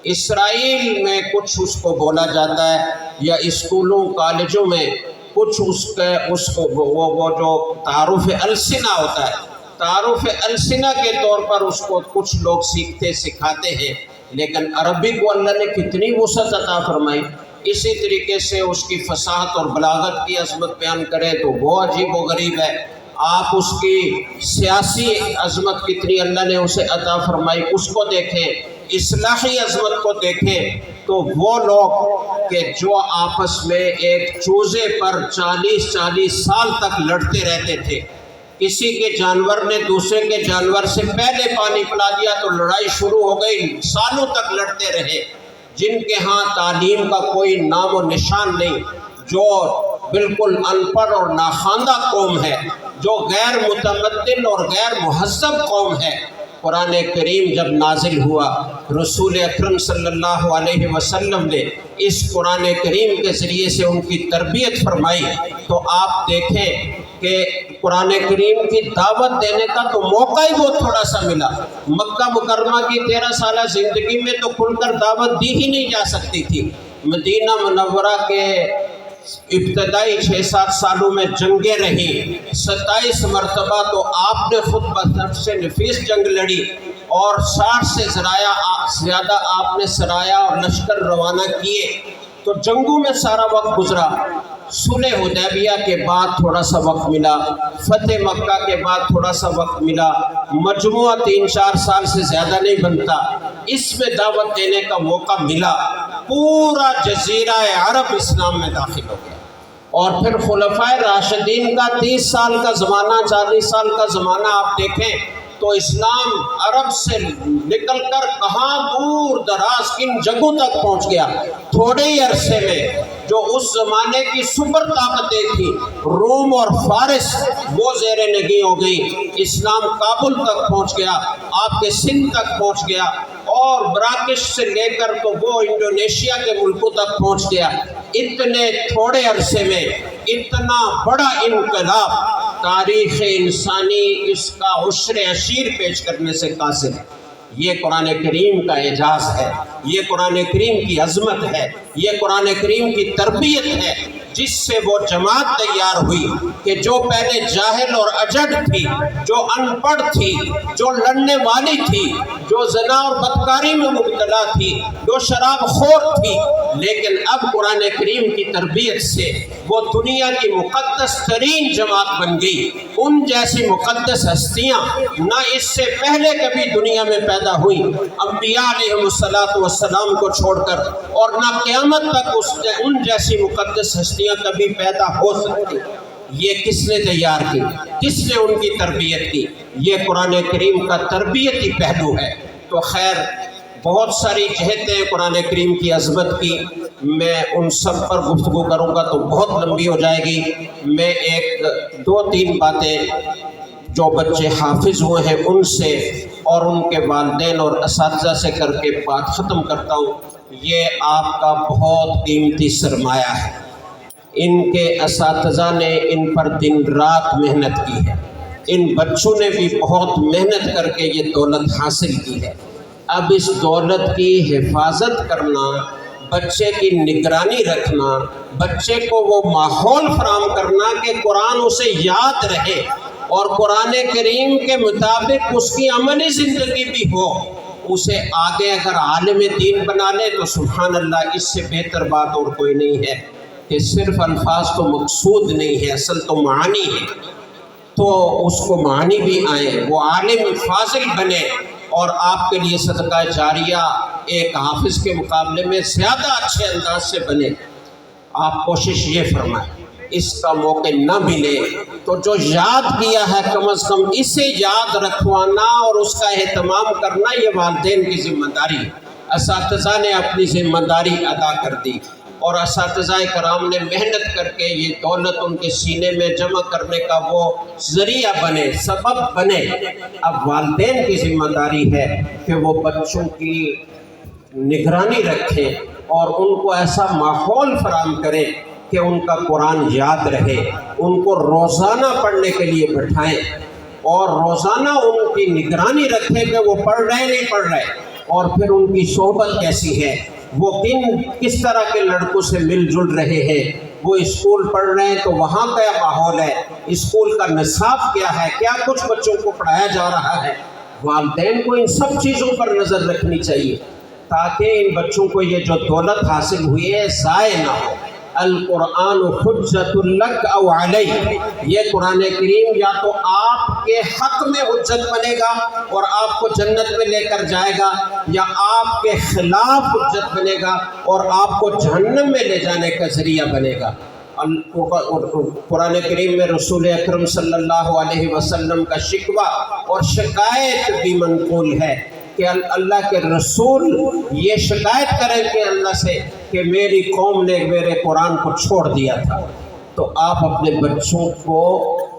اسرائیل میں کچھ اس کو بولا جاتا ہے، یا اسکولوں کالجوں میں کچھ وہ جو تعارف السنہ ہوتا ہے، تعارف السنہ کے طور پر اس کو کچھ لوگ سیکھتے سکھاتے ہیں۔ لیکن عربی کو اللہ نے کتنی وسعت عطا فرمائی۔ اسی طریقے سے اس کی فصاحت اور بلاغت کی عظمت بیان کریں تو وہ عجیب و غریب ہے۔ آپ اس کی سیاسی عظمت کتنی اللہ نے اسے عطا فرمائی اس کو دیکھیں، اصلاحی عظمت کو دیکھیں تو وہ لوگ کہ جو آپس میں ایک چوزے پر 40 سال تک لڑتے رہتے تھے، کسی کے جانور نے دوسرے کے جانور سے پہلے پانی پلا دیا تو لڑائی شروع ہو گئی، سالوں تک لڑتے رہے، جن کے ہاں تعلیم کا کوئی نام و نشان نہیں، جو بالکل ان پڑھ اور ناخواندہ قوم ہے، جو غیر متمدن اور غیر مہذب قوم ہے، قرآن کریم جب نازل ہوا، رسول اکرم صلی اللہ علیہ وسلم نے اس قرآن کریم کے ذریعے سے ان کی تربیت فرمائی، تو آپ دیکھیں کہ قرآن کریم کی دعوت دینے کا تو موقع ہی بہت تھوڑا سا ملا۔ مکہ مکرمہ کی 13 سالہ زندگی میں تو کھل کر دعوت دی ہی نہیں جا سکتی تھی۔ مدینہ منورہ کے ابتدائی 6-7 سالوں میں جنگیں رہیں، 27 مرتبہ تو آپ نے خود بنفس نفیس جنگ لڑی، اور 60 سے زیادہ آپ نے سرایہ اور لشکر روانہ کیے، تو جنگوں میں سارا وقت گزرا۔ صلح حدیبیہ کے بعد تھوڑا سا وقت ملا، فتح مکہ کے بعد تھوڑا سا وقت ملا، مجموعہ 3-4 سال سے زیادہ نہیں بنتا، اس میں دعوت دینے کا موقع ملا۔ پورا جزیرہ عرب اسلام میں داخل ہو گیا، اور پھر خلفائے راشدین کا 30 سال کا زمانہ، 40 سال کا زمانہ آپ دیکھیں تو اسلام عرب سے نکل کر کہاں دور دراز کن جگہوں تک پہنچ گیا۔ تھوڑے ہی عرصے میں جو اس زمانے کی سپر طاقتیں تھیں، روم اور فارس، وہ زیر نگیں ہو گئی، اسلام کابل تک پہنچ گیا، آپ کے سندھ تک پہنچ گیا، اور مراکش سے لے کر تو وہ انڈونیشیا کے ملکوں تک پہنچ گیا۔ اتنے تھوڑے عرصے میں اتنا بڑا انقلاب تاریخ انسانی اس کا عشر عشیر پیش کرنے سے قاصر ہے۔ یہ قرآن کریم کا اعجاز ہے، یہ قرآن کریم کی عظمت ہے، یہ قرآن کریم کی تربیت ہے، جس سے وہ جماعت تیار ہوئی کہ جو پہلے جاہل اور اجڑ تھی، جو ان پڑھ تھی، جو لڑنے والی تھی، جو زنا اور بدکاری میں مبتلا تھی، جو شراب خور تھی، لیکن اب قرآن کریم کی تربیت سے وہ دنیا کی مقدس ترین جماعت بن گئی۔ ان جیسی مقدس ہستیاں نہ اس سے پہلے کبھی دنیا میں پیدا ہوئی، انبیاء علیہ السلام کو چھوڑ کر، اور نہ قیامت تک ان جیسی مقدس ہستیاں کبھی پیدا ہو سکتی۔ یہ کس نے تیار کی؟ کس نے ان کی تربیت کی؟ یہ قرآن کریم کا تربیتی پہلو ہے۔ تو خیر، بہت ساری جہتیں ہیں قرآن کریم کی عظمت کی، میں ان سب پر گفتگو کروں گا تو بہت لمبی ہو جائے گی۔ میں 1-2-3 باتیں جو بچے حافظ ہوئے ہیں ان سے اور ان کے والدین اور اساتذہ سے کر کے بات ختم کرتا ہوں۔ یہ آپ کا بہت قیمتی سرمایہ ہے، ان کے اساتذہ نے ان پر دن رات محنت کی ہے، ان بچوں نے بھی بہت محنت کر کے یہ دولت حاصل کی ہے۔ اب اس دولت کی حفاظت کرنا، بچے کی نگرانی رکھنا، بچے کو وہ ماحول فراہم کرنا کہ قرآن اسے یاد رہے اور قرآن کریم کے مطابق اس کی عملی زندگی بھی ہو، اسے آگے اگر عالم دین بنا لے تو سبحان اللہ، اس سے بہتر بات اور کوئی نہیں ہے کہ صرف الفاظ تو مقصود نہیں ہے، اصل تو معانی ہے، تو اس کو معانی بھی آئیں، وہ عالم فاضل بنے، اور آپ کے لیے صدقہ جاریہ ایک حافظ کے مقابلے میں زیادہ اچھے انداز سے بنے۔ آپ کوشش یہ فرمائیں، اس کا موقع نہ ملے تو جو یاد کیا ہے کم از کم اسے یاد رکھوانا اور اس کا اہتمام کرنا، یہ والدین کی ذمہ داری ہے۔ اساتذہ نے اپنی ذمہ داری ادا کر دی، اور اساتذہ کرام نے محنت کر کے یہ دولت ان کے سینے میں جمع کرنے کا وہ ذریعہ بنے، سبب بنے۔ اب والدین کی ذمہ داری ہے کہ وہ بچوں کی نگرانی رکھیں اور ان کو ایسا ماحول فراہم کریں کہ ان کا قرآن یاد رہے، ان کو روزانہ پڑھنے کے لیے بٹھائیں، اور روزانہ ان کی نگرانی رکھیں کہ وہ پڑھ رہے نہیں پڑھ رہے، اور پھر ان کی صحبت کیسی ہے، وہ کس طرح کے لڑکوں سے مل جل رہے ہیں، وہ اسکول پڑھ رہے ہیں تو وہاں کا ماحول ہے، اسکول کا نصاب کیا ہے، کیا کچھ بچوں کو پڑھایا جا رہا ہے۔ والدین کو ان سب چیزوں پر نظر رکھنی چاہیے تاکہ ان بچوں کو یہ جو دولت حاصل ہوئی ہے ضائع نہ ہو۔ القرآن حجت لک او علیک، یہ قرآن کریم یا تو آپ کے حق میں حجت بنے گا اور آپ کو جنت میں لے کر جائے گا، یا آپ کے خلاف حجت بنے گا اور آپ کو جہنم میں لے جانے کا ذریعہ بنے گا۔ قرآن کریم میں رسول اکرم صلی اللہ علیہ وسلم کا شکوہ اور شکایت بھی منقول ہے کہ اللہ کے رسول یہ شکایت کریں کہ اللہ سے کہ میری قوم نے میرے قرآن کو چھوڑ دیا تھا۔ تو آپ اپنے بچوں کو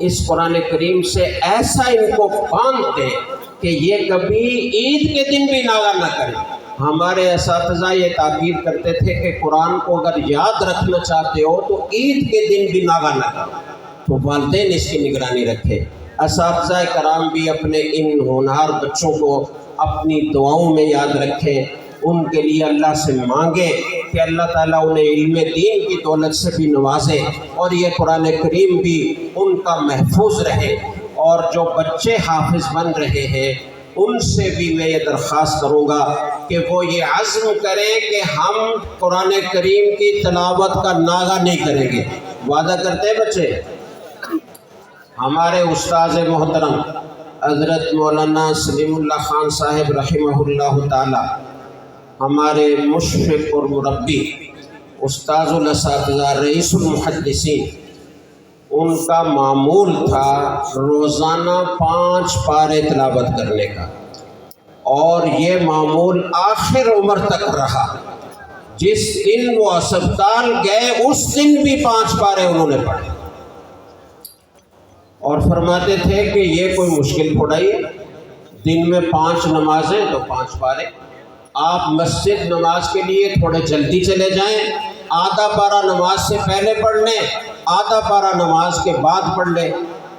اس قرآن کریم سے ایسا ان کو باندھ دیں کہ یہ کبھی عید کے دن بھی ناغہ نہ کریں۔ ہمارے اساتذہ یہ تاکید کرتے تھے کہ قرآن کو اگر یاد رکھنا چاہتے ہو تو عید کے دن بھی ناغہ نہ کرو، تو والدین اس کی نگرانی رکھے۔ اساتذہ کرام بھی اپنے ان ہونہار بچوں کو اپنی دعاؤں میں یاد رکھیں، ان کے لیے اللہ سے مانگیں کہ اللہ تعالیٰ انہیں علم دین کی دولت سے بھی نوازے اور یہ قرآن کریم بھی ان کا محفوظ رہے۔ اور جو بچے حافظ بن رہے ہیں ان سے بھی میں یہ درخواست کروں گا کہ وہ یہ عزم کریں کہ ہم قرآن کریم کی تلاوت کا ناغہ نہیں کریں گے۔ وعدہ کرتے ہیں بچے؟ ہمارے استاذ محترم حضرت مولانا سلیم اللہ خان صاحب رحمہ اللہ تعالی، ہمارے مشفق اور مربی، استاذ الاساتذہ، رئیس المحدثین، ان کا معمول تھا روزانہ 5 پارے تلاوت کرنے کا، اور یہ معمول آخر عمر تک رہا۔ جس دن وہ اسپتال گئے اس دن بھی 5 پارے انہوں نے پڑھے، اور فرماتے تھے کہ یہ کوئی مشکل پڑھائی ہے، دن میں 5 نمازیں تو 5 پارے۔ آپ مسجد نماز کے لیے تھوڑے جلدی چلے جائیں، آدھا پارہ نماز سے پہلے پڑھ لیں، آدھا پارہ نماز کے بعد پڑھ لیں۔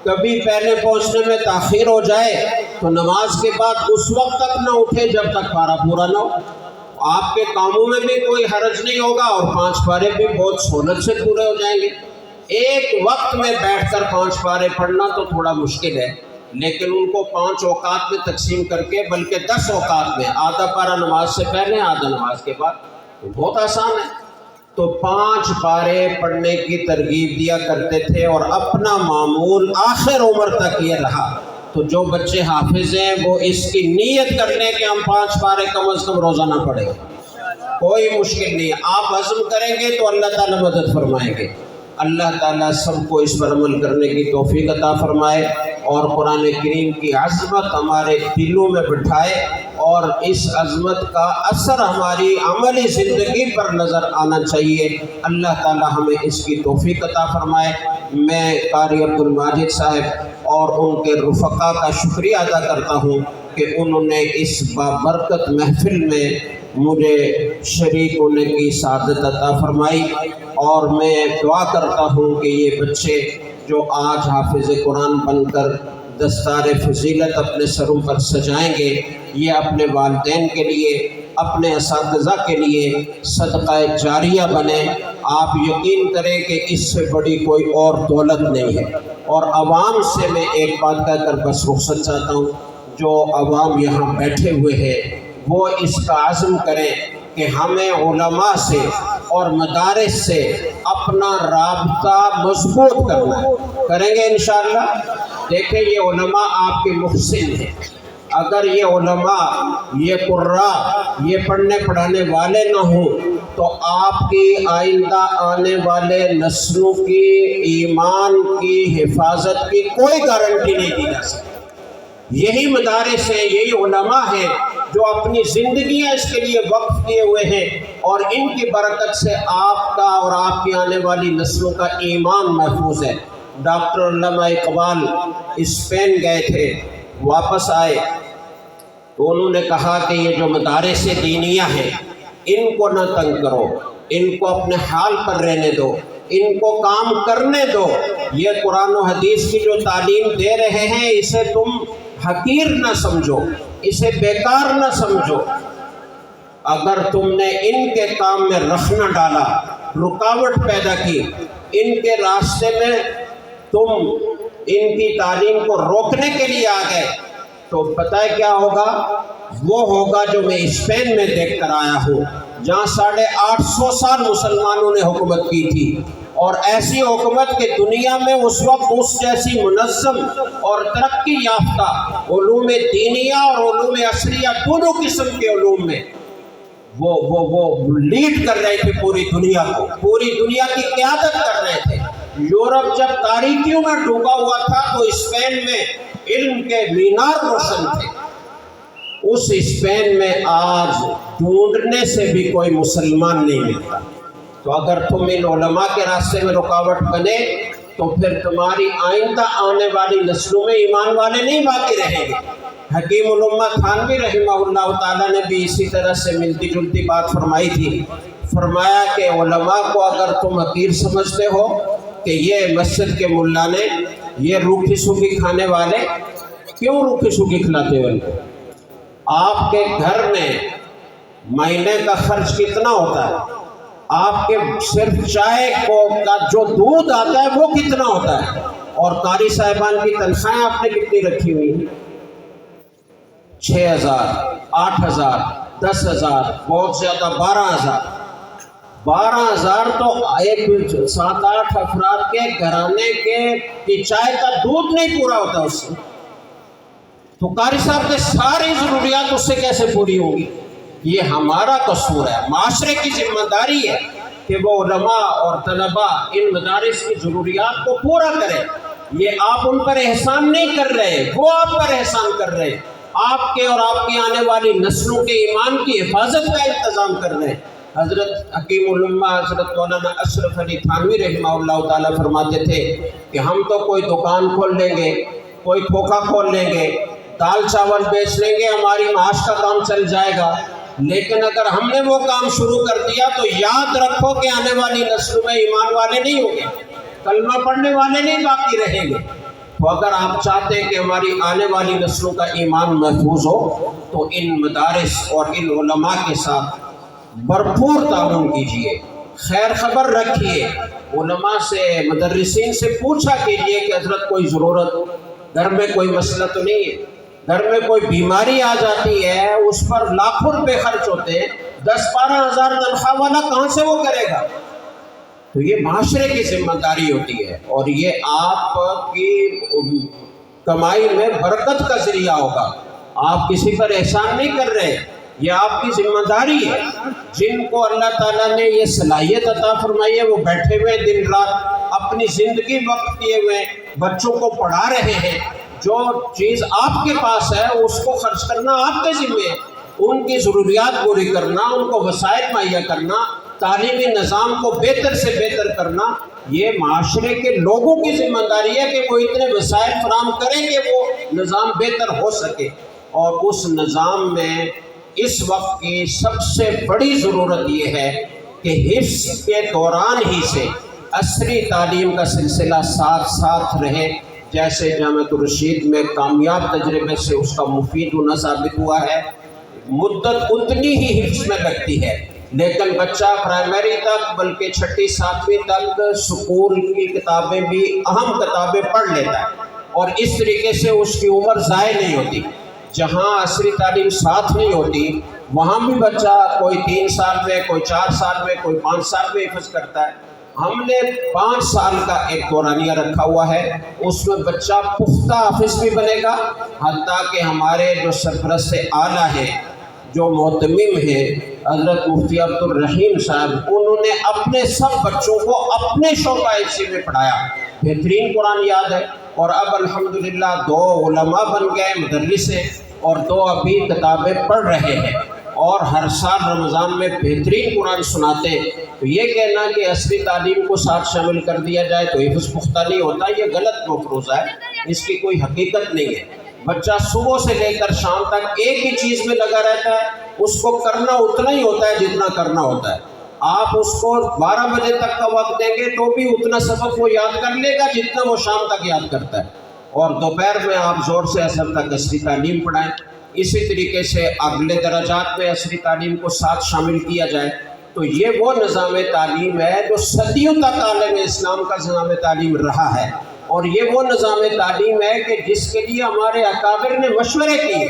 کبھی پہلے پہنچنے میں تاخیر ہو جائے تو نماز کے بعد اس وقت تک نہ اٹھے جب تک پارہ پورا نہ ہو۔ آپ کے کاموں میں بھی کوئی حرج نہیں ہوگا اور 5 پارے بھی بہت سہولت سے پورے ہو جائیں گے۔ ایک وقت میں بیٹھ کر 5 پارے پڑھنا تو تھوڑا مشکل ہے، لیکن ان کو 5 اوقات میں تقسیم کر کے، بلکہ 10 اوقات میں، آدھا پارہ نماز سے پہلے، آدھا نماز کے بعد، تو بہت آسان ہے۔ تو 5 پارے پڑھنے کی ترغیب دیا کرتے تھے اور اپنا معمول آخر عمر تک یہ رہا۔ تو جو بچے حافظ ہیں وہ اس کی نیت کر لیں کہ ہم 5 پارے کم از کم روزانہ پڑھیں گے، کوئی مشکل نہیں ہے۔ آپ عزم کریں گے تو اللہ تعالیٰ مدد فرمائیں گے۔ اللہ تعالیٰ سب کو اس پر عمل کرنے کی توفیق عطا فرمائے اور قرآن کریم کی عظمت ہمارے دلوں میں بٹھائے اور اس عظمت کا اثر ہماری عملی زندگی پر نظر آنا چاہیے۔ اللہ تعالیٰ ہمیں اس کی توفیق عطا فرمائے۔ میں قاری عبد الماجد صاحب اور ان کے رفقا کا شکریہ ادا کرتا ہوں کہ انہوں نے اس بابرکت محفل میں مجھے شریک ہونے کی سعادت عطا فرمائی، اور میں دعا کرتا ہوں کہ یہ بچے جو آج حافظ قرآن بن کر دستار فضیلت اپنے سروں پر سجائیں گے، یہ اپنے والدین کے لیے، اپنے اساتذہ کے لیے صدقہ جاریہ بنے۔ آپ یقین کریں کہ اس سے بڑی کوئی اور دولت نہیں ہے۔ اور عوام سے میں ایک بات کہہ کر بس رخصت چاہتا ہوں، جو عوام یہاں بیٹھے ہوئے ہیں وہ اس کا عزم کریں کہ ہمیں علماء سے اور مدارس سے اپنا رابطہ مضبوط کرنا ہے۔ کریں گے انشاءاللہ؟ دیکھیں یہ علماء آپ کے محسن ہیں، اگر یہ علماء، یہ قراء، یہ پڑھنے پڑھانے والے نہ ہوں تو آپ کی آئندہ آنے والے نسلوں کی ایمان کی حفاظت کی کوئی گارنٹی نہیں دی جا سکتی۔ یہی مدارس ہیں، یہی علماء ہیں جو اپنی زندگیاں اس کے لیے وقف کیے ہوئے ہیں، اور ان کی برکت سے آپ کا اور آپ کی آنے والی نسلوں کا ایمان محفوظ ہے۔ ڈاکٹر علامہ اقبال اسپین گئے تھے، واپس آئے تو انہوں نے کہا کہ یہ جو مدارس دینیہ ہیں ان کو نہ تنگ کرو، ان کو اپنے حال پر رہنے دو، ان کو کام کرنے دو۔ یہ قرآن و حدیث کی جو تعلیم دے رہے ہیں اسے تم حقیر نہ سمجھو، اسے بیکار نہ سمجھو۔ اگر تم نے ان کے کام میں رخنہ ڈالا، رکاوٹ پیدا کی، ان کے راستے میں تم ان کی تعلیم کو روکنے کے لیے آ گئے، تو پتہ ہے کیا ہوگا؟ وہ ہوگا جو میں اسپین میں دیکھ کر آیا ہوں، جہاں 850 سال مسلمانوں نے حکومت کی تھی، اور ایسی حکومت کہ دنیا میں اس وقت اس جیسی منظم اور ترقی یافتہ علوم دینیہ اور علوم عصریہ دونوں قسم کے علوم میں وہ لیڈ کر رہے تھے پوری دنیا کو، پوری دنیا کی قیادت کر رہے تھے۔ یورپ جب تاریکیوں میں ڈوبا ہوا تھا تو اسپین میں علم کے مینار روشن تھے۔ اس اسپین میں آج ڈھونڈنے سے بھی کوئی مسلمان نہیں ملتا۔ تو اگر تم ان علماء کے راستے میں رکاوٹ بنے تو پھر تمہاری آئندہ آنے والی نسلوں میں ایمان والے نہیں باقی رہیں گے۔ حکیم الامہ تھانوی رحمہ اللہ تعالیٰ نے بھی اسی طرح سے ملتی جلتی بات فرمائی تھی. فرمایا کہ علماء کو اگر تم حقیر سمجھتے ہو کہ یہ مسجد کے ملا نے یہ روکھی سوکھی کھانے والے، کیوں روکھی سوکھی کھلاتے ہو ان کو؟ آپ کے گھر میں مہینے کا خرچ کتنا ہوتا ہے؟ آپ کے صرف چائے کو کا جو دودھ آتا ہے وہ کتنا ہوتا ہے؟ اور قاری صاحبان کی تنخواہیں آپ نے کتنی رکھی ہوئی ہیں؟ 6,000، 8,000، 10,000، بہت زیادہ 12,000. 12,000 تو ایک 7-8 افراد کے گھرانے کی چائے کا دودھ نہیں پورا ہوتا اس سے. تو قاری صاحب کے ساری ضروریات اس سے کیسے پوری ہوں گی؟ یہ ہمارا قصور ہے، معاشرے کی ذمہ داری ہے کہ وہ علماء اور طلباء ان مدارس کی ضروریات کو پورا کریں. یہ آپ ان پر احسان نہیں کر رہے، وہ آپ پر احسان کر رہے، آپ کے اور آپ کی آنے والی نسلوں کے ایمان کی حفاظت کا انتظام کر رہے ہیں. حضرت حکیم الامہ حضرت مولانا اشرف علی تھانوی رحمہ اللہ تعالیٰ فرماتے تھے کہ ہم تو کوئی دکان کھول لیں گے، کوئی کھوکھا کھول لیں گے، دال چاول بیچ لیں گے، ہماری معاش کا کام چل جائے گا، لیکن اگر ہم نے وہ کام شروع کر دیا تو یاد رکھو کہ آنے والی نسلوں میں ایمان والے نہیں ہوں گے، کلمہ پڑھنے والے نہیں باقی رہیں گے. تو اگر آپ چاہتے ہیں کہ ہماری آنے والی نسلوں کا ایمان محفوظ ہو تو ان مدارس اور ان علماء کے ساتھ بھرپور تعاون کیجیے، خیر خبر رکھیے، علماء سے مدرسین سے پوچھا کیجیے کہ حضرت کوئی ضرورت، گھر میں کوئی مسئلہ تو نہیں ہے، گھر میں کوئی بیماری آ جاتی ہے اس پر لاکھوں روپے خرچ ہوتے ہیں، 10-12 ہزار تنخواہ والا کہاں سے وہ کرے گا؟ تو یہ معاشرے کی ذمہ داری ہوتی ہے اور یہ آپ کی کمائی میں برکت کا ذریعہ ہوگا. آپ کسی پر احسان نہیں کر رہے، یہ آپ کی ذمہ داری ہے. جن کو اللہ تعالیٰ نے یہ صلاحیت عطا فرمائی ہے وہ بیٹھے ہوئے دن رات اپنی زندگی وقف کیے ہوئے بچوں کو پڑھا رہے ہیں. جو چیز آپ کے پاس ہے اس کو خرچ کرنا آپ کے ذمہ ہے، ان کی ضروریات پوری کرنا، ان کو وسائل مہیا کرنا، تعلیمی نظام کو بہتر سے بہتر کرنا، یہ معاشرے کے لوگوں کی ذمہ داری ہے کہ وہ اتنے وسائل فراہم کریں کہ وہ نظام بہتر ہو سکے. اور اس نظام میں اس وقت کی سب سے بڑی ضرورت یہ ہے کہ حفظ کے دوران ہی سے عصری تعلیم کا سلسلہ ساتھ ساتھ رہے. جیسے جامعۃ الرشید میں کامیاب تجربے سے اس کا مفید ہونا ثابت ہوا ہے. مدت اتنی ہی حفظ میں لگتی ہے لیکن بچہ پرائمری تک بلکہ 6 7ویں تک سکول کی کتابیں بھی اہم کتابیں پڑھ لیتا ہے اور اس طریقے سے اس کی عمر ضائع نہیں ہوتی. جہاں عصری تعلیم ساتھ نہیں ہوتی وہاں بھی بچہ کوئی 3 سال میں، کوئی 4 سال میں، کوئی 5 سال میں حفظ کرتا ہے. ہم نے 5 سال کا ایک دورانیہ رکھا ہوا ہے، اس میں بچہ پختہ حافظ بھی بنے گا. حتیٰ کہ ہمارے جو سرپرست اعلیٰ ہیں، جو محتمم ہیں حضرت مفتی عبد الرحیم صاحب، انہوں نے اپنے سب بچوں کو اپنے شعبہ حفظی میں پڑھایا. بہترین قرآن یاد ہے اور اب الحمدللہ 2 علماء بن گئے مدرس ہیں اور 2 ابھی کتابیں پڑھ رہے ہیں اور ہر سال رمضان میں بہترین قرآن سناتے ہیں. تو یہ کہنا کہ عصری تعلیم کو ساتھ شامل کر دیا جائے تو حفظ پختہ نہیں ہوتا، یہ غلط مفروضہ ہے، اس کی کوئی حقیقت نہیں ہے. بچہ صبح سے لے کر شام تک ایک ہی چیز میں لگا رہتا ہے، اس کو کرنا اتنا ہی ہوتا ہے جتنا کرنا ہوتا ہے. آپ اس کو 12 بجے تک کا وقت دیں گے تو بھی اتنا سبق وہ یاد کر لے گا جتنا وہ شام تک یاد کرتا ہے. اور دوپہر میں آپ زور سے عصر تک عصری تعلیم پڑھائیں. اسی طریقے سے اگلے درجات میں عصری تعلیم کو ساتھ شامل کیا جائے تو یہ وہ نظام تعلیم ہے جو صدیوں تک عالم اسلام کا نظام تعلیم رہا ہے. اور یہ وہ نظام تعلیم ہے کہ جس کے لیے ہمارے اکابر نے مشورے کیے،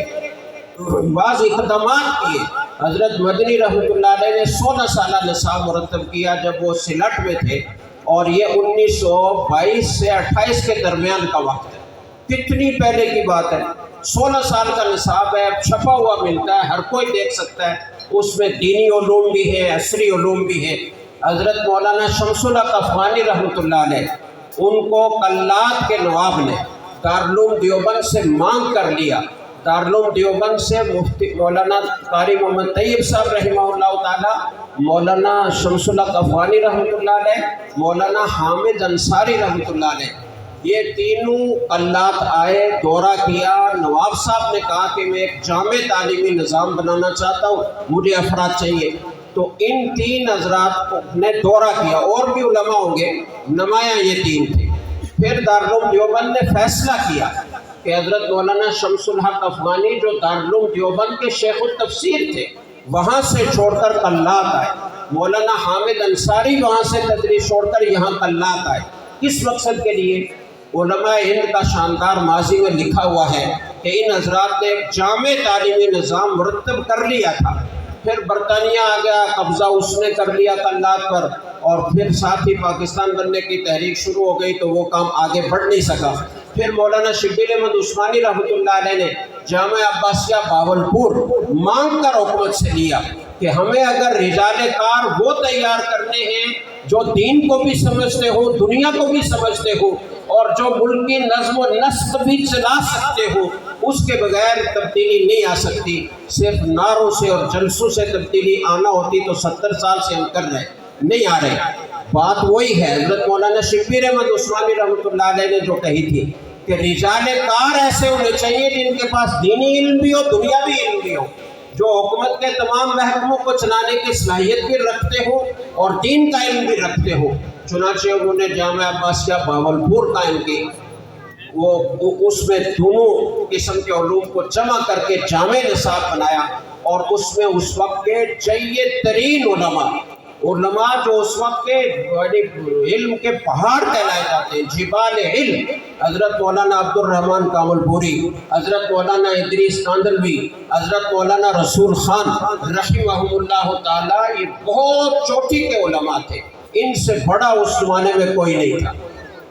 بعض اقدامات کیے. حضرت مدنی رحمۃ اللہ علیہ نے 16 سالہ نصاب مرتب کیا جب وہ سلٹ میں تھے اور یہ 1922 سے 28 کے درمیان کا وقت ہے. کتنی پہلے کی بات ہے. 16 سال کا نصاب ہے، چھپا ہوا ملتا ہے، ہر کوئی دیکھ سکتا ہے. اس میں دینی علوم بھی ہے، عصری علوم بھی ہے. حضرت مولانا شمس الحق افغانی رحمۃ اللہ علیہ، ان کو کلات کے نواب نے دارالعلوم دیوبند سے مانگ کر لیا. دارالعلوم دیوبند سے مفتی مولانا قاری محمد طیب صاحب رحمہ اللہ تعالیٰ، مولانا شمس الحق افغانی رحمۃ اللہ علیہ، مولانا حامد انصاری رحمۃ اللہ علیہ، یہ تینوں اللہ آئے، دورہ کیا، نواب صاحب نے کہا کہ میں ایک جامع تعلیمی نظام بنانا چاہتا ہوں، مجھے افراد چاہیے۔ تو ان تین حضرات نے دورہ کیا، اور بھی علماء ہوں گے، نمایاں یہ تین تھے۔ پھر دارالعلوم دیوبند نے فیصلہ کیا کہ حضرت مولانا شمس الحق افغانی جو دارالعلوم دیوبند کے شیخ التفسیر تھے، وہاں سے چھوڑ کر قلات آئے۔ مولانا حامد انصاری وہاں سے تدریس چھوڑ کر یہاں قلات آئے۔ کس مقصد کے لیے؟ علماء ہند کا شاندار ماضی میں لکھا ہوا ہے کہ ان حضرات نے ایک جامع تعلیمی نظام مرتب کر لیا تھا، پھر برطانیہ آ گیا، قبضہ اس نے کر لیا قلات پر، اور پھر ساتھ ہی پاکستان بننے کی تحریک شروع ہو گئی تو وہ کام آگے بڑھ نہیں سکا۔ پھر مولانا شبیر احمد عثمانی رحمۃ اللہ علیہ نے جامعہ عباسیہ باولپور مانگ کر حکومت سے لیا کہ ہمیں اگر رجال کار وہ تیار کرنے ہیں جو دین کو بھی سمجھتے ہو، دنیا کو بھی سمجھتے ہو، اور جو ملک کی نظم و نسق بھی چلا سکتے ہو، اس کے بغیر تبدیلی نہیں آ سکتی۔ صرف نعروں سے اور جلسوں سے تبدیلی آنا ہوتی تو 70 سال سے ہم کر رہے، نہیں آ رہے۔ بات وہی ہے حضرت مولانا شبیر احمد عثمانی رحمۃ اللہ علیہ نے جو کہی تھی کہ رجال کار ایسے ہونے چاہیے جن کے پاس دینی علم بھی ہو، دنیاوی علم بھی ہو، جو حکومت کے تمام محکموں کو چلانے کی صلاحیت بھی رکھتے ہو اور دین کا علم بھی رکھتے ہو۔ چنانچہ انہوں نے جامعہ عباسیہ باولپور قائم کی، وہ اس میں دونوں قسم کے علوم کو جمع کر کے جامع نصاب بنایا، اور اس میں اس وقت کے جید ترین علماء جو اس وقت کے علم کے پہاڑ کہلائے جاتے ہیں، جبال علم، حضرت مولانا عبد الرحمن کامل پوری، حضرت مولانا ادریس کاندلوی، حضرت مولانا رسول خان رحمہم اللہ تعالی، یہ بہت چوٹی کے علماء تھے، ان سے بڑا اس زمانے میں کوئی نہیں تھا۔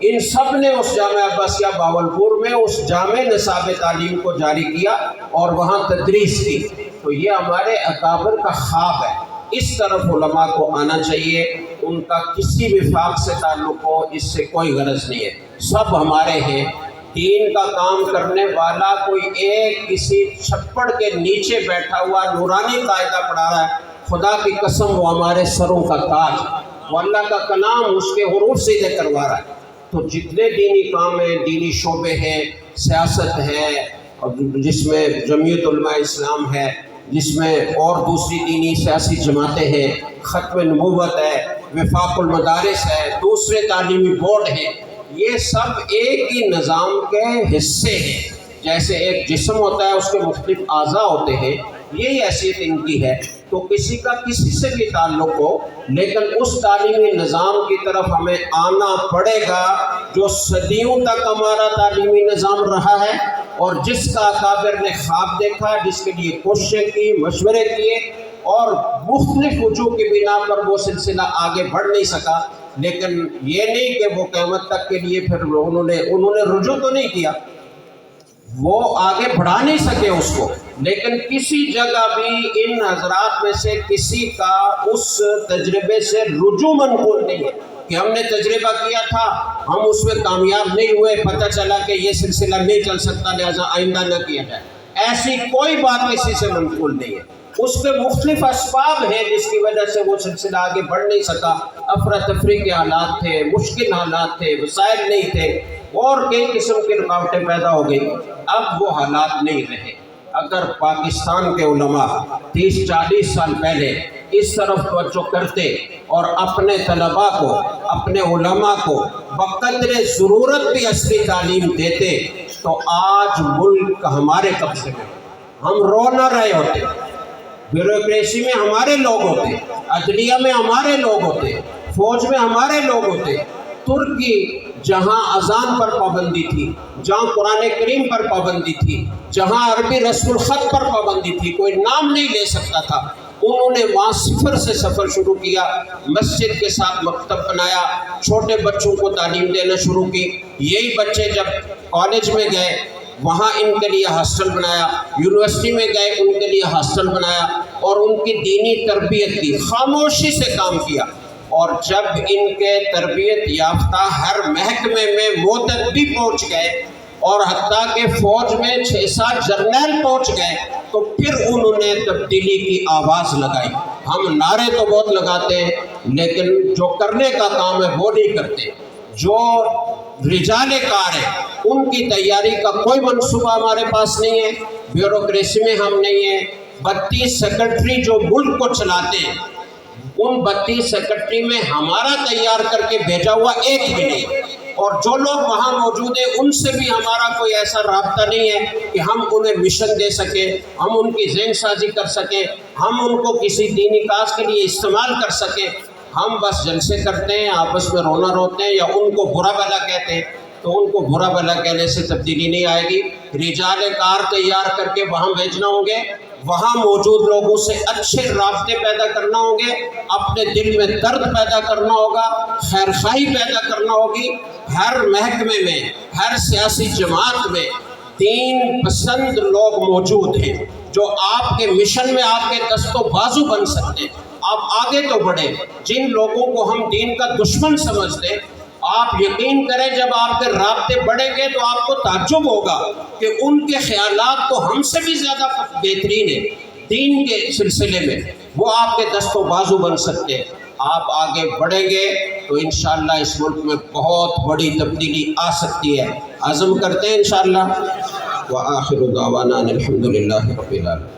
ان سب نے اس جامعہ عباسیہ باولپور میں اس جامع نصاب تعلیم کو جاری کیا اور وہاں تدریس کی۔ تو یہ ہمارے اکابر کا خواب ہے، اس طرف علماء کو آنا چاہیے، ان کا کسی بھی وفاق سے تعلق ہو، اس سے کوئی غرض نہیں ہے، سب ہمارے ہیں۔ دین کا کام کرنے والا کوئی ایک کسی چھپڑ کے نیچے بیٹھا ہوا نورانی قاعدہ پڑھا رہا ہے، خدا کی قسم وہ ہمارے سروں کا تاج، وہ اللہ کا کلام اس کے حروف سیدھے کروا رہا ہے۔ تو جتنے دینی کام ہیں، دینی شعبے ہیں، سیاست ہے، جس میں جمعیت علماء اسلام ہے، جس میں اور دوسری دینی سیاسی جماعتیں ہیں، ختم نبوت ہے، وفاق المدارس ہے، دوسرے تعلیمی بورڈ ہیں، یہ سب ایک ہی نظام کے حصے ہیں۔ جیسے ایک جسم ہوتا ہے، اس کے مختلف اعضاء ہوتے ہیں، یہی حیثیت ان کی ہے۔ تو کسی کا کسی سے بھی تعلق ہو، لیکن اس تعلیمی نظام کی طرف ہمیں آنا پڑے گا جو صدیوں تک ہمارا تعلیمی نظام رہا ہے، اور جس کا اکابر نے خواب دیکھا، جس کے لیے کوششیں کی، مشورے کیے، اور مختلف وجوہ کی بنا پر وہ سلسلہ آگے بڑھ نہیں سکا۔ لیکن یہ نہیں کہ وہ قیامت تک کے لیے پھر انہوں نے رجوع تو نہیں کیا، وہ آگے بڑھا نہیں سکے اس کو، لیکن کسی جگہ بھی ان حضرات میں سے کسی کا اس تجربے سے رجوع منقول نہیں ہے کہ ہم نے تجربہ کیا تھا، ہم اس میں کامیاب نہیں ہوئے، پتہ چلا کہ یہ سلسلہ نہیں چل سکتا، لہذا آئندہ نہ کیا جائے۔ ایسی کوئی بات کسی سے منقول نہیں ہے۔ اس کے مختلف اسباب ہیں جس کی وجہ سے وہ سلسلہ آگے بڑھ نہیں سکا، افراتفری کے حالات تھے، مشکل حالات تھے، وسائل نہیں تھے، اور کئی قسم کی رکاوٹیں پیدا ہو گئی۔ اب وہ حالات نہیں رہے۔ اگر پاکستان کے علماء 30-40 سال پہلے اس طرف توجہ کرتے اور اپنے طلباء کو، اپنے علماء کو بقدر ضرورت بھی اصلی تعلیم دیتے تو آج ملک ہمارے قبضے میں، ہم رو نہ رہے ہوتے، بیوروکریسی میں ہمارے لوگ ہوتے، عدلیہ میں ہمارے لوگ ہوتے، فوج میں ہمارے لوگ ہوتے۔ ترکی جہاں اذان پر پابندی تھی، جہاں قرآن کریم پر پابندی تھی، جہاں عربی رسم الخط پر پابندی تھی، کوئی نام نہیں لے سکتا تھا، انہوں نے وہاں صفر سے سفر شروع کیا، مسجد کے ساتھ مکتب بنایا، چھوٹے بچوں کو تعلیم دینا شروع کی۔ یہی بچے جب کالج میں گئے وہاں ان کے لیے ہاسٹل بنایا، یونیورسٹی میں گئے ان کے لیے ہاسٹل بنایا، اور ان کی دینی تربیت کی، خاموشی سے کام کیا۔ اور جب ان کے تربیت یافتہ ہر محکمے میں معتدی پہنچ گئے، اور حتیٰ کہ فوج میں 6-7 جرنیل پہنچ گئے، تو پھر انہوں نے تبدیلی کی آواز لگائی۔ ہم نعرے تو بہت لگاتے ہیں لیکن جو کرنے کا کام ہے وہ نہیں کرتے۔ جو رجال کار ہیں ان کی تیاری کا کوئی منصوبہ ہمارے پاس نہیں ہے، بیوروکریسی میں ہم نہیں ہیں۔ 32 سیکرٹری جو ملک کو چلاتے ہیں، ان 32 سیکرٹری میں ہمارا تیار کر کے بھیجا ہوا ایک بھی نہیں، اور جو لوگ وہاں موجود ہیں ان سے بھی ہمارا کوئی ایسا رابطہ نہیں ہے کہ ہم انہیں مشن دے سکیں، ہم ان کی ذہن سازی کر سکیں، ہم ان کو کسی دینی کاز کے لیے استعمال کر سکیں۔ ہم بس جلسے کرتے ہیں، آپس میں رونا روتے ہیں، یا ان کو برا بھلا کہتے ہیں، تو ان کو برا بھلا کہنے سے تبدیلی نہیں آئے گی۔ رجال کار تیار کر کے وہاں بھیجنا ہوں گے، وہاں موجود لوگوں سے اچھے رابطے پیدا کرنا ہوں گے، اپنے دل میں درد پیدا کرنا ہوگا، خیر خواہی پیدا کرنا ہوگی۔ ہر محکمے میں، ہر سیاسی جماعت میں دین پسند لوگ موجود ہیں جو آپ کے مشن میں آپ کے دست و بازو بن سکتے ہیں۔ آپ آگے تو بڑھیں۔ جن لوگوں کو ہم دین کا دشمن سمجھتے ہیں، آپ یقین کریں جب آپ کے رابطے بڑھیں گے تو آپ کو تعجب ہوگا کہ ان کے خیالات تو ہم سے بھی زیادہ بہترین ہیں دین کے سلسلے میں، وہ آپ کے دست و بازو بن سکتے ہیں۔ آپ آگے بڑھیں گے تو انشاءاللہ اس ملک میں بہت بڑی تبدیلی آ سکتی ہے۔ عزم کرتے ہیں انشاءاللہ۔ وآخر دعوانا الحمدللہ رب العالمین۔